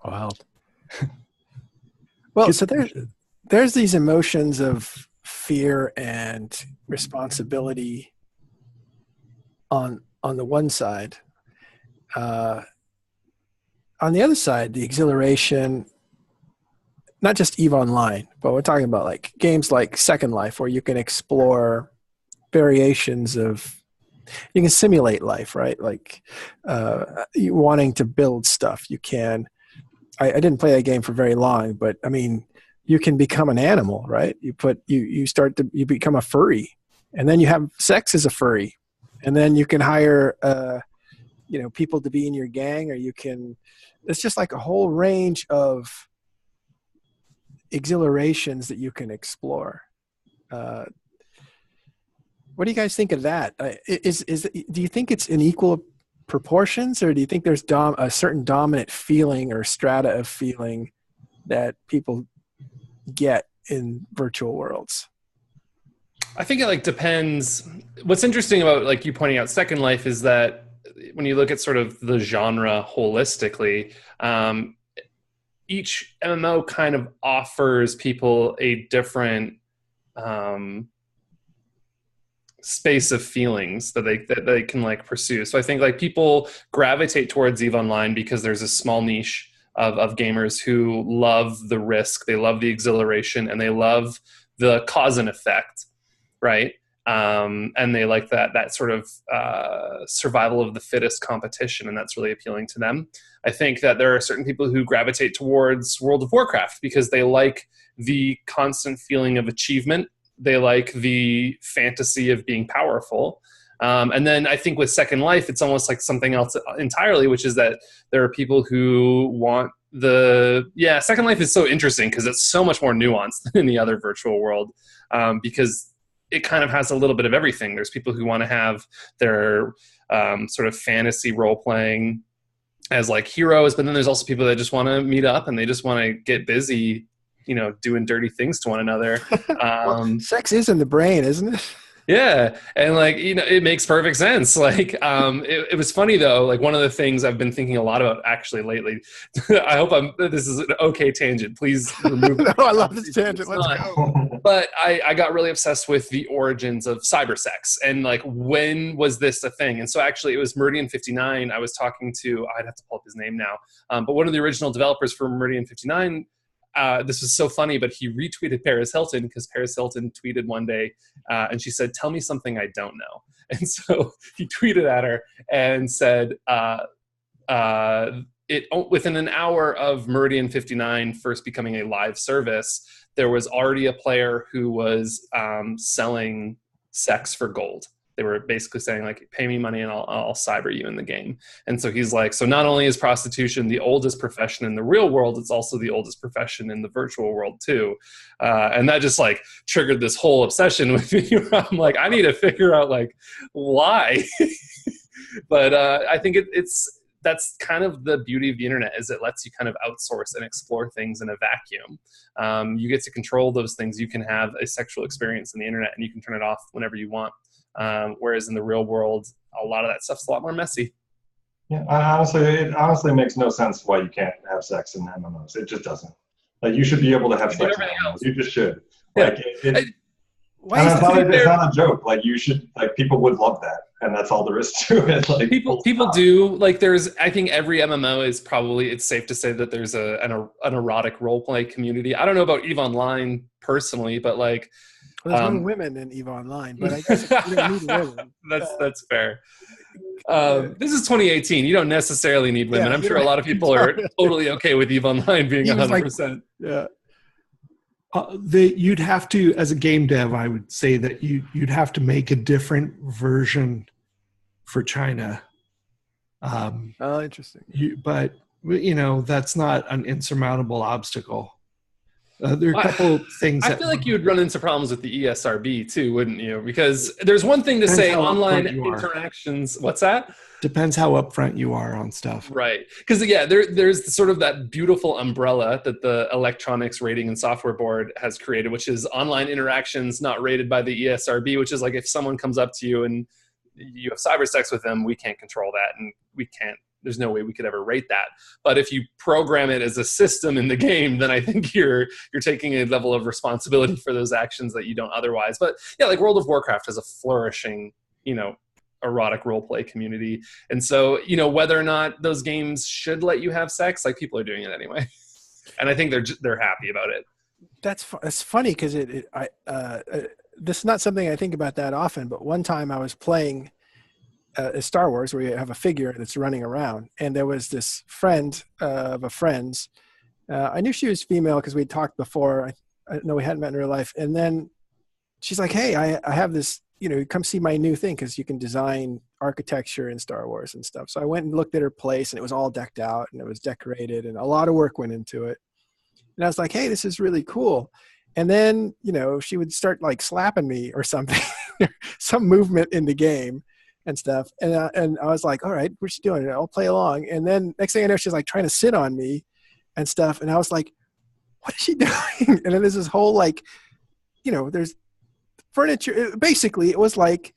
[SPEAKER 1] Wow. Well, so there's these emotions of fear and responsibility on the one side. On the other side, the exhilaration, not just EVE Online, but we're talking about like games like Second Life, where you can explore variations of, you can simulate life, right? Like you wanting to build stuff. You can, I didn't play that game for very long, but I mean, you can become an animal, right? You become a furry, and then you have sex as a furry, and then you can hire, people to be in your gang, or you can, it's just like a whole range of exhilarations that you can explore. What do you guys think of that? Do you think it's in equal proportions, or do you think there's a certain dominant feeling or strata of feeling that people get in virtual worlds?
[SPEAKER 3] I think it depends. What's interesting about you pointing out Second Life is that when you look at sort of the genre holistically, each MMO kind of offers people a different space of feelings that they can pursue. So I think people gravitate towards EVE Online because there's a small niche of gamers who love the risk, they love the exhilaration, and they love the cause and effect, right? And they like that sort of survival of the fittest competition, and that's really appealing to them. I think that there are certain people who gravitate towards World of Warcraft because they like the constant feeling of achievement. They like the fantasy of being powerful. And then I think with Second Life, it's almost like something else entirely, which is that there are people who want Second Life is so interesting because it's so much more nuanced than any other virtual world, because it kind of has a little bit of everything. There's people who want to have their sort of fantasy role-playing as heroes, but then there's also people that just want to meet up and they just want to get busy, doing dirty things to one another.
[SPEAKER 1] Well, sex is in the brain, isn't it?
[SPEAKER 3] Yeah, and it makes perfect sense. It was funny though. One of the things I've been thinking a lot about actually lately. I hope this is an okay tangent. Please remove.
[SPEAKER 1] No, I love this tangent. Let's go.
[SPEAKER 3] But I got really obsessed with the origins of cybersex and when was this a thing? And so actually, it was Meridian59. I was talking to. I'd have to pull up his name now. But one of the original developers for Meridian59. This was so funny, but he retweeted Paris Hilton because Paris Hilton tweeted one day and she said, "Tell me something I don't know." And so he tweeted at her and said, within an hour of Meridian 59 first becoming a live service, there was already a player who was selling sex for gold. They were basically saying pay me money and I'll cyber you in the game. And so he's so not only is prostitution the oldest profession in the real world, it's also the oldest profession in the virtual world too. And that just triggered this whole obsession with me. I'm I need to figure out why. But I think that's kind of the beauty of the internet, is it lets you kind of outsource and explore things in a vacuum. You get to control those things. You can have a sexual experience in the internet and you can turn it off whenever you want. Whereas in the real world, a lot of that stuff's a lot more messy.
[SPEAKER 4] Yeah, it honestly makes no sense why you can't have sex in MMOs. It just doesn't. You should be able to have sex in MMOs. You just should.
[SPEAKER 3] Yeah.
[SPEAKER 4] It's not a joke. You should. People would love that, and that's all there is to it.
[SPEAKER 3] People do. There's. I think every MMO is probably. It's safe to say that there's an erotic role play community. I don't know about EVE Online personally, but
[SPEAKER 1] Well, there's no women in EVE Online, but I guess you don't need women.
[SPEAKER 3] That's fair. This is 2018. You don't necessarily need women.
[SPEAKER 1] Yeah,
[SPEAKER 3] I'm sure a lot of people are totally okay with EVE Online being 100%.
[SPEAKER 1] Yeah.
[SPEAKER 2] You'd have to, as a game dev, I would say that you'd have to make a different version for China.
[SPEAKER 1] Interesting.
[SPEAKER 2] But that's not an insurmountable obstacle. There are a couple things.
[SPEAKER 3] I feel like you would run into problems with the ESRB too, wouldn't you? Because there's one thing to say online interactions. What's that?
[SPEAKER 2] Depends how upfront you are on stuff.
[SPEAKER 3] Right. Because, there's sort of that beautiful umbrella that the Electronics Rating and Software Board has created, which is online interactions not rated by the ESRB, which is like if someone comes up to you and you have cyber sex with them, we can't control that, and there's no way we could ever rate that. But if you program it as a system in the game, then I think you're taking a level of responsibility for those actions that you don't otherwise. But yeah, like World of Warcraft has a flourishing, erotic role play community. And so, whether or not those games should let you have sex, like people are doing it anyway. And I think they're happy about it.
[SPEAKER 1] That's funny because this is not something I think about that often, but one time I was playing Star Wars where you have a figure that's running around, and there was this friend of a friend's. I knew she was female because we'd talked before. I know we hadn't met in real life. And then she's like, hey, I have this, come see my new thing because you can design architecture in Star Wars and stuff. So I went and looked at her place, and it was all decked out and it was decorated and a lot of work went into it. And I was like, hey, this is really cool. And then, she would start like slapping me or something, some movement in the game and stuff. And I was like, all right, what's she doing? I'll play along. And then next thing I know, she's like trying to sit on me and stuff. And I was like, what is she doing? And then there's this whole there's furniture. Basically, it was like,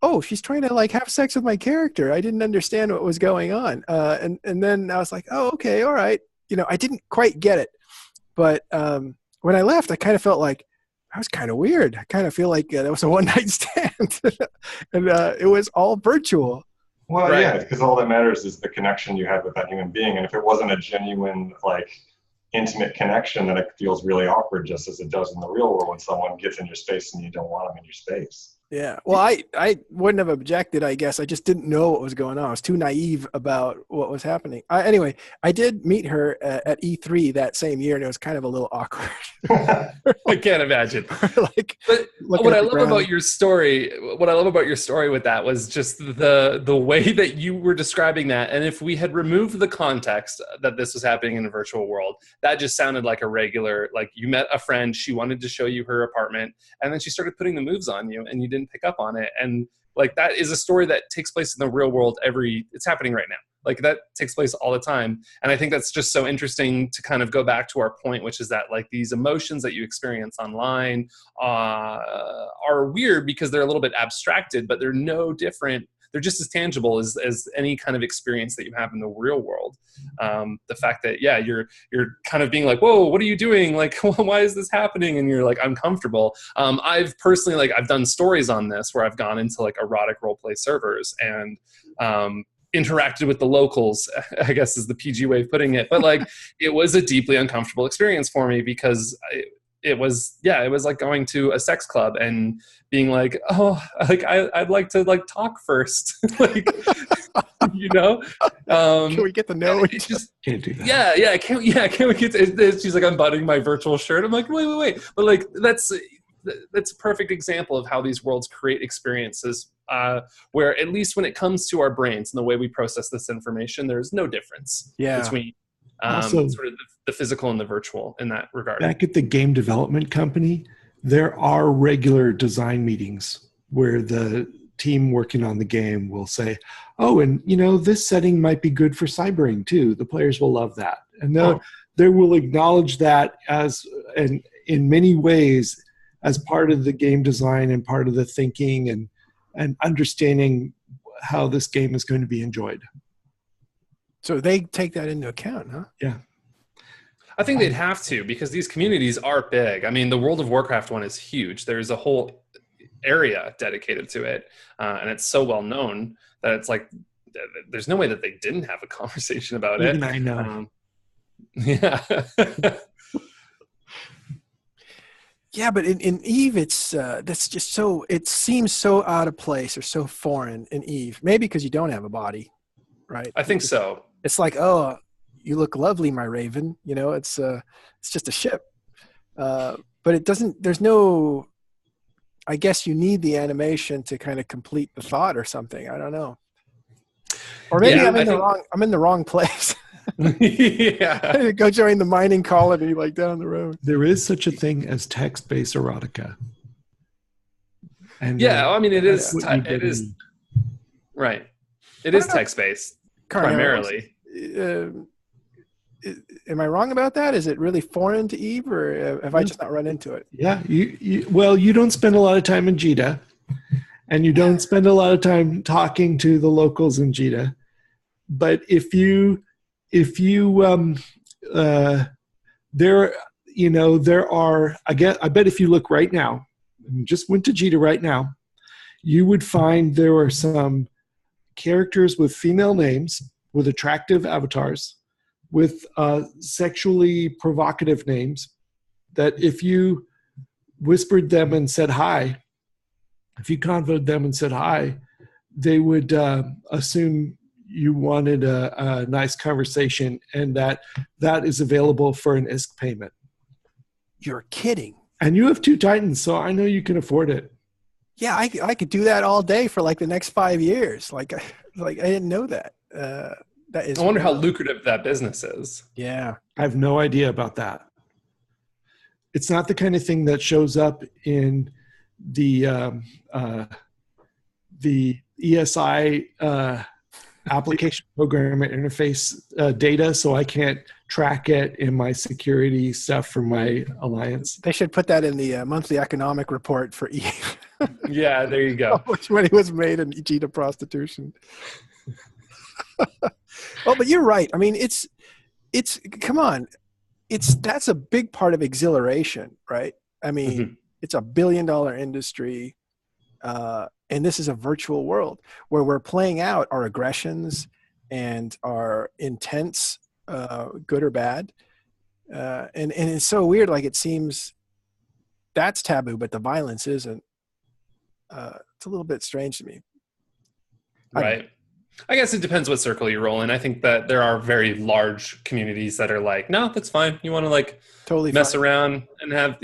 [SPEAKER 1] oh, she's trying to like have sex with my character. I didn't understand what was going on. And then I was like, oh, okay, all right. I didn't quite get it. But when I left, I kind of felt like that was kind of weird. I kind of feel like that was a one-night stand. And it was all virtual.
[SPEAKER 4] Well, right. Yeah, because all that matters is the connection you have with that human being. And if it wasn't a genuine, intimate connection, then it feels really awkward, just as it does in the real world when someone gets in your space and you don't want them in your space.
[SPEAKER 1] Yeah. Well, I wouldn't have objected, I guess. I just didn't know what was going on. I was too naive about what was happening. Anyway, I did meet her at E3 that same year, and it was kind of a little awkward.
[SPEAKER 3] I can't imagine. But what I love about your story with that was just the way that you were describing that. And if we had removed the context that this was happening in a virtual world, that just sounded like a regular, you met a friend, she wanted to show you her apartment, and then she started putting the moves on you, and you didn't pick up on it. And that is a story that takes place in the real world it's happening right now. That takes place all the time. And I think that's just so interesting to kind of go back to our point, which is that these emotions that you experience online are weird because they're a little bit abstracted, but they're no different. They're just as tangible as any kind of experience that you have in the real world. The fact that, you're kind of being like, whoa, what are you doing? Why is this happening? And you're like, I'm comfortable. I've personally, I've done stories on this where I've gone into erotic roleplay servers and interacted with the locals, I guess is the PG way of putting it. But it was a deeply uncomfortable experience for me because it was like going to a sex club and being like, oh, I'd like to talk first. Can
[SPEAKER 1] we get to know each other?
[SPEAKER 2] Can't do that.
[SPEAKER 3] Can we get to, she's like, I'm buttoning my virtual shirt. I'm like, wait. But that's a perfect example of how these worlds create experiences where, at least when it comes to our brains and the way we process this information, there's no difference between
[SPEAKER 2] also,
[SPEAKER 3] sort of the physical and the virtual in that regard.
[SPEAKER 2] Back at the game development company, there are regular design meetings where the team working on the game will say, oh, and this setting might be good for cybering too. The players will love that. And they will acknowledge that and in many ways as part of the game design and part of the thinking and understanding how this game is going to be enjoyed.
[SPEAKER 1] So they take that into account, huh?
[SPEAKER 2] Yeah.
[SPEAKER 3] I think they'd have to, because these communities are big. I mean, the World of Warcraft one is huge. There's a whole area dedicated to it. And it's so well known that it's there's no way that they didn't have a conversation about it.
[SPEAKER 2] Even I know.
[SPEAKER 3] Yeah.
[SPEAKER 1] Yeah, but in Eve, it's that's just so. It seems so out of place or so foreign in Eve. Maybe because you don't have a body, right?
[SPEAKER 3] I think so.
[SPEAKER 1] It's like, oh, you look lovely, my raven. You know, it's just a ship. But it doesn't. There's no. I guess you need the animation to kind of complete the thought or something. I don't know. Or maybe I'm in the wrong place.
[SPEAKER 3] Yeah.
[SPEAKER 1] Go join the mining colony like down the road.
[SPEAKER 2] There is such a thing as text-based erotica. And
[SPEAKER 3] yeah, I mean, it is.
[SPEAKER 2] it is
[SPEAKER 3] right. It is text-based primarily.
[SPEAKER 1] Am I wrong about that? Is it really foreign to Eve, or have I just not run into it?
[SPEAKER 2] Yeah, you don't spend a lot of time in Jita, and you don't spend a lot of time talking to the locals in Jita. But if you there are, I bet if you look right now, and just went to Jita right now, you would find there are some characters with female names, with attractive avatars, with sexually provocative names, that if you whispered them and said hi, if you convoed them and said hi, they would assume you wanted a nice conversation, and that is available for an ISK payment.
[SPEAKER 1] You're kidding.
[SPEAKER 2] And you have 2 Titans, so I know you can afford it.
[SPEAKER 1] Yeah, I could do that all day for like the next 5 years. Like I didn't know that. That is.
[SPEAKER 3] I wonder how lucrative that business is.
[SPEAKER 1] Yeah.
[SPEAKER 2] I have no idea about that. It's not the kind of thing that shows up in the ESI application program interface data, so I can't track it in my security stuff for my alliance.
[SPEAKER 1] They should put that in the monthly economic report for Eve.
[SPEAKER 3] Yeah, there you go.
[SPEAKER 1] How much money was made in Jita prostitution? Well, but you're right. I mean, it's come on. That's a big part of exhilaration, right? I mean, It's a $1 billion industry. And this is a virtual world where we're playing out our aggressions and our intents, good or bad. And it's so weird. Like, it seems that's taboo, but the violence isn't. It's a little bit strange to me.
[SPEAKER 3] Right. I guess it depends what circle you roll in. I think that there are very large communities that are like, no, that's fine. You want to like
[SPEAKER 1] totally
[SPEAKER 3] mess
[SPEAKER 1] fine.
[SPEAKER 3] around and have,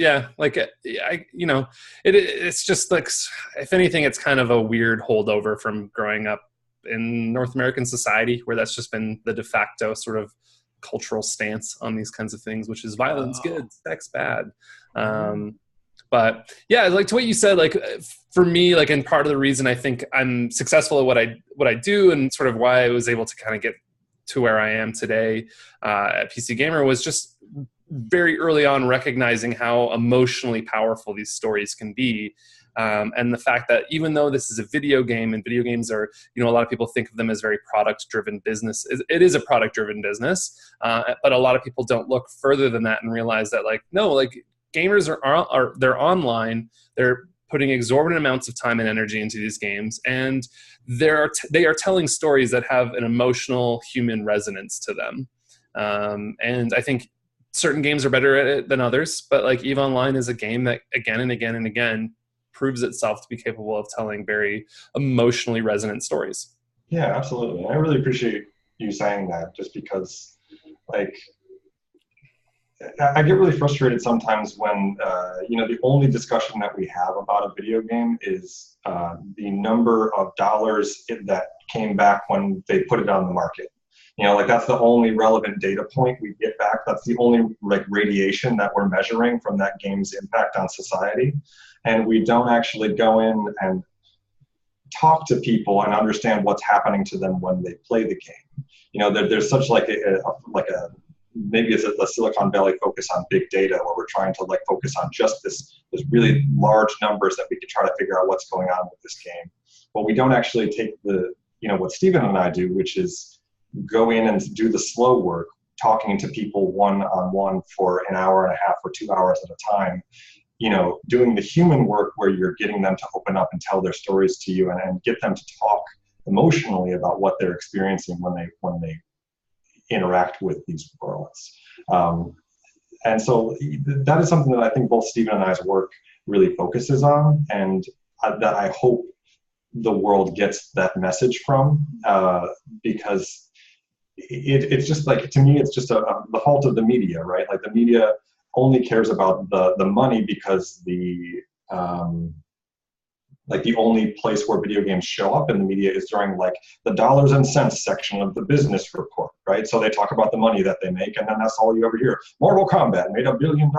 [SPEAKER 3] it's just like, if anything, it's kind of a weird holdover from growing up in North American society, where that's just been the de facto sort of cultural stance on these kinds of things, which is violence good, sex bad. But yeah, like to what you said, like for me, like, and part of the reason I think I'm successful at what I do, and sort of why I was able to kind of get to where I am today at PC Gamer, was just very early on recognizing how emotionally powerful these stories can be. And the fact that even though this is a video game, and video games are, a lot of people think of them as very product-driven business. It is a product-driven business, but a lot of people don't look further than that and realize that, like, no, like, gamers they're online, they're putting exorbitant amounts of time and energy into these games, and they are telling stories that have an emotional human resonance to them. And I think certain games are better at it than others, but like EVE Online is a game that again and again and again proves itself to be capable of telling very emotionally resonant stories.
[SPEAKER 4] Yeah, absolutely. I really appreciate you saying that, just because, like, I get really frustrated sometimes when, the only discussion that we have about a video game is the number of dollars that came back when they put it on the market. Like, that's the only relevant data point we get back. That's the only, like, radiation that we're measuring from that game's impact on society. And we don't actually go in and talk to people and understand what's happening to them when they play the game. There's such like a maybe it's a Silicon Valley focus on big data, where we're trying to, like, focus on just this really large numbers that we can try to figure out what's going on with this game. But we don't actually take what Stephen and I do, which is go in and do the slow work, talking to people one-on-one for an hour and a half or 2 hours at a time, doing the human work where you're getting them to open up and tell their stories to you, and get them to talk emotionally about what they're experiencing when they interact with these worlds. And so that is something that I think both Stephen and I's work really focuses on, and that I hope the world gets that message from, because it's just like, to me, it's just the fault of the media, right? Like the media only cares about the money because like the only place where video games show up in the media is during like the dollars and cents section of the business report, right? So they talk about the money that they make, and then that's all you ever hear. Mortal Kombat made $1 billion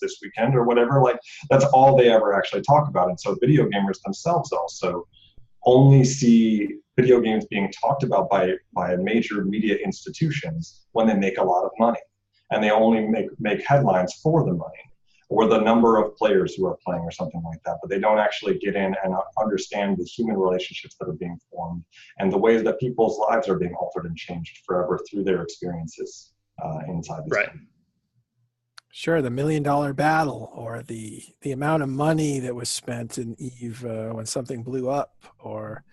[SPEAKER 4] this weekend or whatever. Like that's all they ever actually talk about. And so video gamers themselves also only see video games being talked about by major media institutions when they make a lot of money. And they only make headlines for the money, or the number of players who are playing or something like that, but they don't actually get in and understand the human relationships that are being formed and the ways that people's lives are being altered and changed forever through their experiences inside this game.
[SPEAKER 1] Sure, the $1 million battle, or the amount of money that was spent in EVE when something blew up, or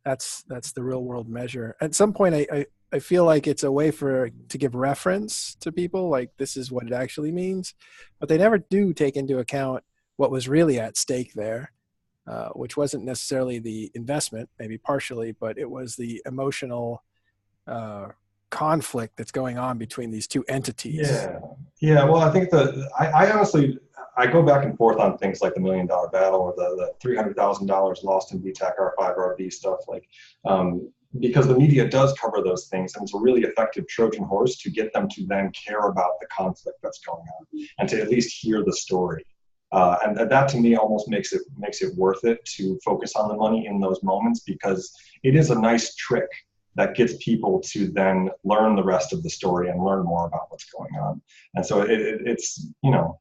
[SPEAKER 1] that's the real world measure. At some point, I feel like it's a way to give reference to people, like this is what it actually means, but they never do take into account what was really at stake there, which wasn't necessarily the investment, maybe partially, but it was the emotional conflict that's going on between these two entities.
[SPEAKER 4] Yeah. Well, I think I honestly, I go back and forth on things like the $1 million battle or the $300,000 lost in VTAC R5RB stuff, like, because the media does cover those things, and it's a really effective Trojan horse to get them to then care about the conflict that's going on and to at least hear the story. And that to me almost makes it worth it to focus on the money in those moments, because it is a nice trick that gets people to then learn the rest of the story and learn more about what's going on. And so it's, you know,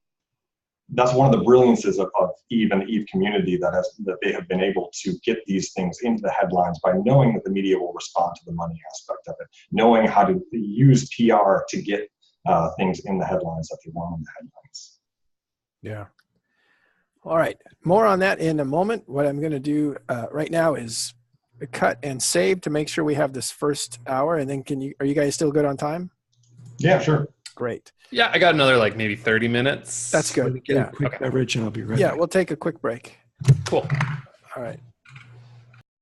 [SPEAKER 4] that's one of the brilliances of EVE and the EVE community, that they have been able to get these things into the headlines by knowing that the media will respond to the money aspect of it, knowing how to use PR to get things in the headlines that they want in the headlines.
[SPEAKER 1] Yeah. All right. More on that in a moment. What I'm going to do right now is cut and save to make sure we have this first hour. And then are you guys still good on time?
[SPEAKER 4] Yeah, sure.
[SPEAKER 1] Great.
[SPEAKER 3] Yeah, I got another like maybe 30 minutes.
[SPEAKER 1] That's good.
[SPEAKER 2] Get a quick beverage and I'll be ready.
[SPEAKER 1] Yeah, we'll take a quick break.
[SPEAKER 3] Cool.
[SPEAKER 1] All right.